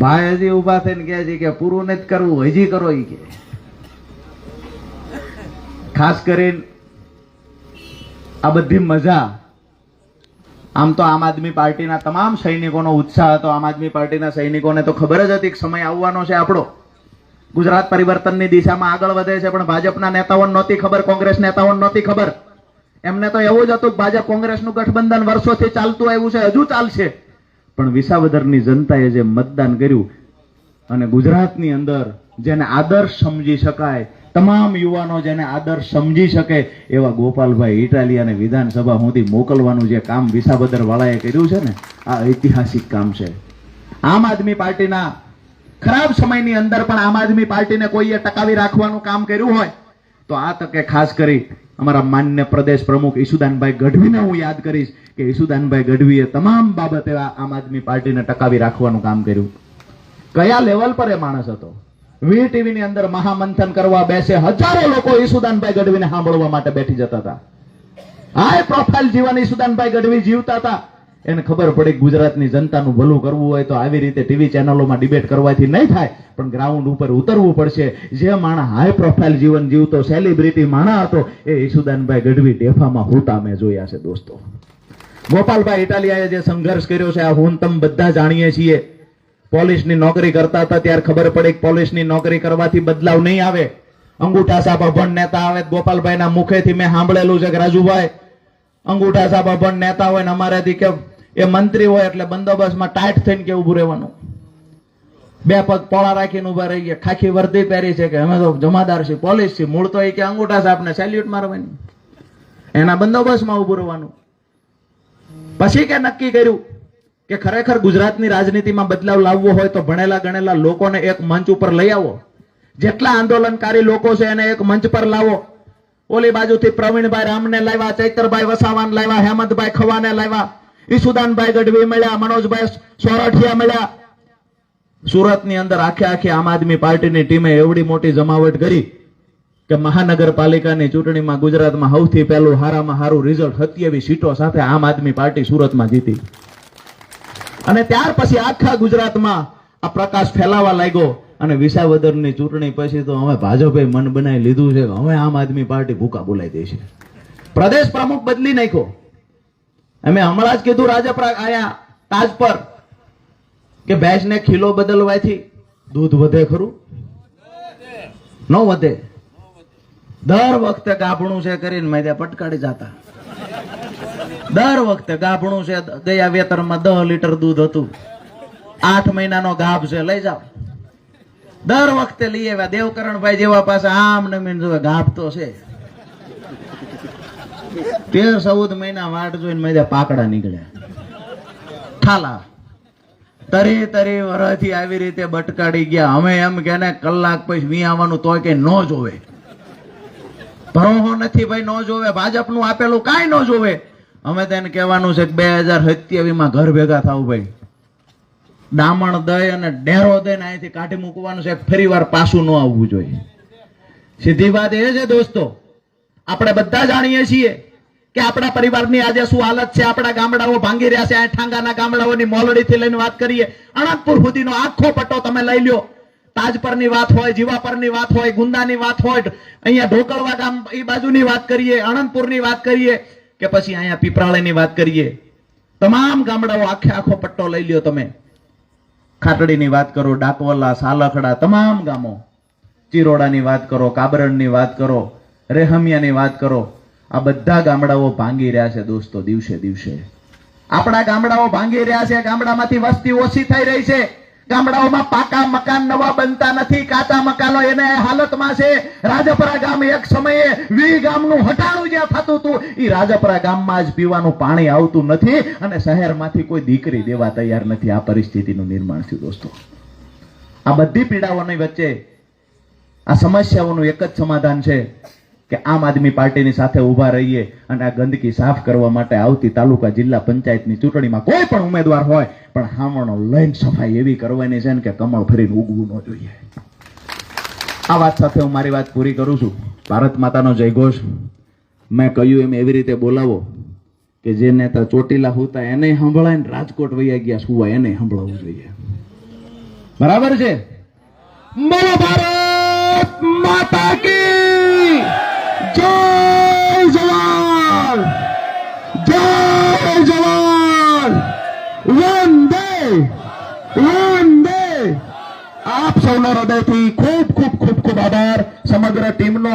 ભાઈ હજી ઉભા થઈને કહે છે કે પૂરું નથી કરવું, હજી કરો. ઈ કે ખાસ કરીને આ બધી મજા, આમ તો આમ આદમી પાર્ટીના તમામ સૈનિકોનો ઉત્સાહ હતો. આમ આદમી પાર્ટીના સૈનિકોને તો ખબર જ હતી કે સમય આવવાનો છે આપણો, ગુજરાત પરિવર્તનની દિશામાં આગળ વધે છે. પણ ભાજપના નેતાઓને નહોતી ખબર, કોંગ્રેસ નેતાઓને નહોતી ખબર. એમને તો એવું જ હતું કે ભાજપ કોંગ્રેસનું ગઠબંધન વર્ષોથી ચાલતું આવ્યું છે, હજુ ચાલશે. પણ વિસાવદરની જનતાએ જે મતદાન કર્યું અને ગુજરાતની અંદર જેને આદર્શ સમજી શકાય, તમામ યુવાનો જેને આદર્શ સમજી શકે એવા ગોપાલભાઈ ઇટાલિયાને વિધાનસભા સુધી મોકલવાનું જે કામ વિસાવદર વાળાએ કર્યું છે ને, આ ઐતિહાસિક કામ છે. આમ આદમી પાર્ટીના ખરાબ સમયની અંદર પણ આમ આદમી પાર્ટીને કોઈએ ટકાવી રાખવાનું કામ કર્યું હોય તો આ તકે ખાસ કરી અમારા માન્ય પ્રદેશ પ્રમુખ ઈસુદાનભાઈ ગઢવીને હું યાદ કરીશ કે ઈસુદાનભાઈ ગઢવીએ તમામ બાબતે આમ આદમી પાર્ટીને ટકાવી રાખવાનું કામ કર્યું. કયા લેવલ પર એ માણસ હતો? વીટીવી ની અંદર મહામંથન કરવા બેસે હજારો લોકો ઈસુદાનભાઈ ગઢવીને સાંભળવા માટે બેઠી જતા હતા. હાઈ પ્રોફાઇલ જીવન ઈસુદાનભાઈ ગઢવી જીવતા હતા. એને ખબર પડી ગુજરાતની જનતાનું ભલું કરવું હોય તો આવી રીતે ટીવી ચેનલોમાં ડિબેટ કરવાથી નહીં થાય, પણ ગ્રાઉન્ડ ઉપર ઉતરવું પડશે. જે માણસ હાઈ પ્રોફાઇલ જીવન જીવતો સેલિબ્રિટી માણસ હતો એ ઈસુદાનભાઈ ગઢવી ડેફામાં હોતા મેં જોયા છે. દોસ્તો, ગોપાલભાઈ ઇટાલિયાએ જે સંઘર્ષ કર્યો છે આ હું તમે બધા જાણીએ છીએ. પોલીસની નોકરી કરતા હતા ત્યારે ખબર પડી કે પોલીસની નોકરી કરવાથી બદલાવ નહીં આવે. અંગૂઠા સાહેબ અભણ નેતા આવે, ગોપાલભાઈના મુખેથી મેં સાંભળેલું છે કે રાજુભાઈ અંગૂઠા સાહેબ અભણ નેતા હોય ને અમારાથી કે એ મંત્રી હોય એટલે બંદોબસ્તમાં ટાઈટ થઈને કે ઉભું રહેવાનું. બે પગ પોળા રાખીને ઉભા રહી ગયા, ખાખી વર્દી પહેરી છે કે અમે તો જમાદાર છીએ, પોલીસ છીએ. મૂળ તો એ કે અંગૂઠા સાહેબને સેલ્યુટ મારવાની, એના બંદોબસ્તમાં ઉભું રહેવાનું. પછી કે નક્કી કર્યું કે ખરેખર ગુજરાતની રાજનીતિમાં બદલાવ લાવવો હોય તો ભણેલા ગણેલા લોકોને એક મંચ ઉપર લઈ આવો. જેટલા આંદોલનકારી લોકો છે એને એક મંચ પર લાવો. ઓલી બાજુથી પ્રવીણભાઈ રામને લાવ્યા, ચૈતરભાઈ વસાવાને લાવ્યા, હેમંતભાઈ ખવાને લાવ્યા, ઈસુદાનભાઈ ગઢવી મળ્યા, મનોજભાઈ સોરઠિયા મળ્યા. સુરતની અંદર આખે આખી આમ આદમી પાર્ટીની ટીમે એવડી મોટી જમાવટ કરી કે મહાનગરપાલિકાની ચૂંટણીમાં ગુજરાતમાં સૌથી પહેલું હારામાં હારું રિઝલ્ટ 27 સીટો સાથે આમ આદમી પાર્ટી સુરતમાં જીતી. અને ત્યાર પછી આખા ગુજરાતમાં આ પ્રકાશ ફેલાવા લાગ્યો. અને વિસાવદરની ચૂંટણી પછી તો હવે ભાજપે મન બનાવી લીધું છે કે હવે આમ આદમી પાર્ટી ભૂકા બોલાઈ દેશે. પ્રદેશ પ્રમુખ બદલી નાખ્યો. અમે હમણાં જ કીધું રાજપરા આયા તાજ પર કે ભેંસને ખીલો બદલવાથી દૂધ વધે ખરું? ન વધે. દર વખતે ગાભણું છે કરીને મેં પટકાડી જતા. દર વખતે ગાભણું છે, ગયા વેતરમાં 10 લીટર દૂધ હતું, 8 મહિનાનો ગાભ છે, લઈ જાઓ. દર વખતે લઈ આવ્યા. દેવકરણભાઈ જેવા પાસે આમ નમીન જોવે, ગાભ તો છે. 13-14 મહિના વાટ જોઈને મેં પાકડા નીકળ્યા ઠાલા. તરી તરી વરથી આવી રીતે બટકાડી ગયા. અમે એમ કે ને કલાક પછી વી આવવાનું તોય કઈ ન જોવે. ભરોહો નથી ભાઈ, ન જોવે. ભાજપનું આપેલું કાંઈ ન જોવે. અમે તેને કહેવાનું છે કે 2027 ઘર ભેગા થાવ ભાઈ. ડામણ દઈ અને ડેરો દઈને અહીંથી કાઢી મૂકવાનું છે. ફરી વાર પાછું ન આવવું જોઈએ. સીધી વાત એ છે દોસ્તો, આપણે બધા જાણીએ છીએ કે આપણા પરિવારની આજે શું હાલત છે. આપણા ગામડાઓ ભાંગી રહ્યા છે. આ ઠાંગાના ગામડાઓની મોલડીથી લઈને વાત કરીએ, અનંતપુર સુધીનો આખો પટ્ટો તમે લઈ લ્યો. તાજપરની વાત હોય, જીવાપરની વાત હોય, ગુંદાની વાત હોય, અહીંયા ઢોકળવા ગામ એ બાજુની વાત કરીએ, અનંતપુરની વાત કરીએ કે પછી અહીંયા પીપરાળીની વાત કરીએ. તમામ ગામડાઓ આખે આખો પટ્ટો લઈ લ્યો તમે. ખાટડીની વાત કરો, ડાકોલા, સાલખડા, તમામ ગામો, ચિરોડાની વાત કરો, કાબરણની વાત કરો, રેહમિયાની વાત કરો. આ બધા ગામડાઓ ભાંગી રહ્યા છે દોસ્તો. દિવસે દિવસે આપણા ગામડાઓ ભાંગી રહ્યા છે. ગામડામાંથી વસ્તી ઓછી થઈ રહી છે. ગામડાઓમાં પાકા મકાન નવા બનતા નથી, કાચા મકાનો એને હાલતમાં છે. રાજપરા ગામ એક સમયે 20 ગામનું હટાણું જ્યાં થતું હતું, એ રાજપરા ગામમાં જ પીવાનું પાણી આવતું નથી અને શહેરમાંથી કોઈ દીકરી દેવા તૈયાર નથી. આ પરિસ્થિતિનું નિર્માણ થયું દોસ્તો. આ બધી પીડાઓની વચ્ચે આ સમસ્યાઓનું એક જ સમાધાન છે કે આમ આદમી પાર્ટીની સાથે ઉભા રહીએ અને આ ગંદકી સાફ કરવા માટે આવતી તાલુકા જિલ્લા પંચાયતની ચૂંટણીમાં કોઈ પણ ઉમેદવાર હોય પણ હામણો લઈને સફાઈ એવી કરવાની છે કે કમળ ફરીને ઉગવું ન જોઈએ. આ વાત સાથે હું મારી વાત પૂરી કરું છું. ભારત માતાનો જયઘોષ. મેં કહ્યું એમ એવી રીતે બોલાવો કે જે નેતા ચોટીલા હોતા એને સંભળાય ને રાજકોટ વૈયા ગયા સુવા એને સંભળાવવું જોઈએ. બરાબર છે? બોલો ભારત માતા કી જય જવાન, જય જવાન, વંદે વંદે. આપ સૌનો હૃદયથી ખૂબ ખૂબ ખૂબ ખૂબ આભાર. સમગ્ર ટીમનો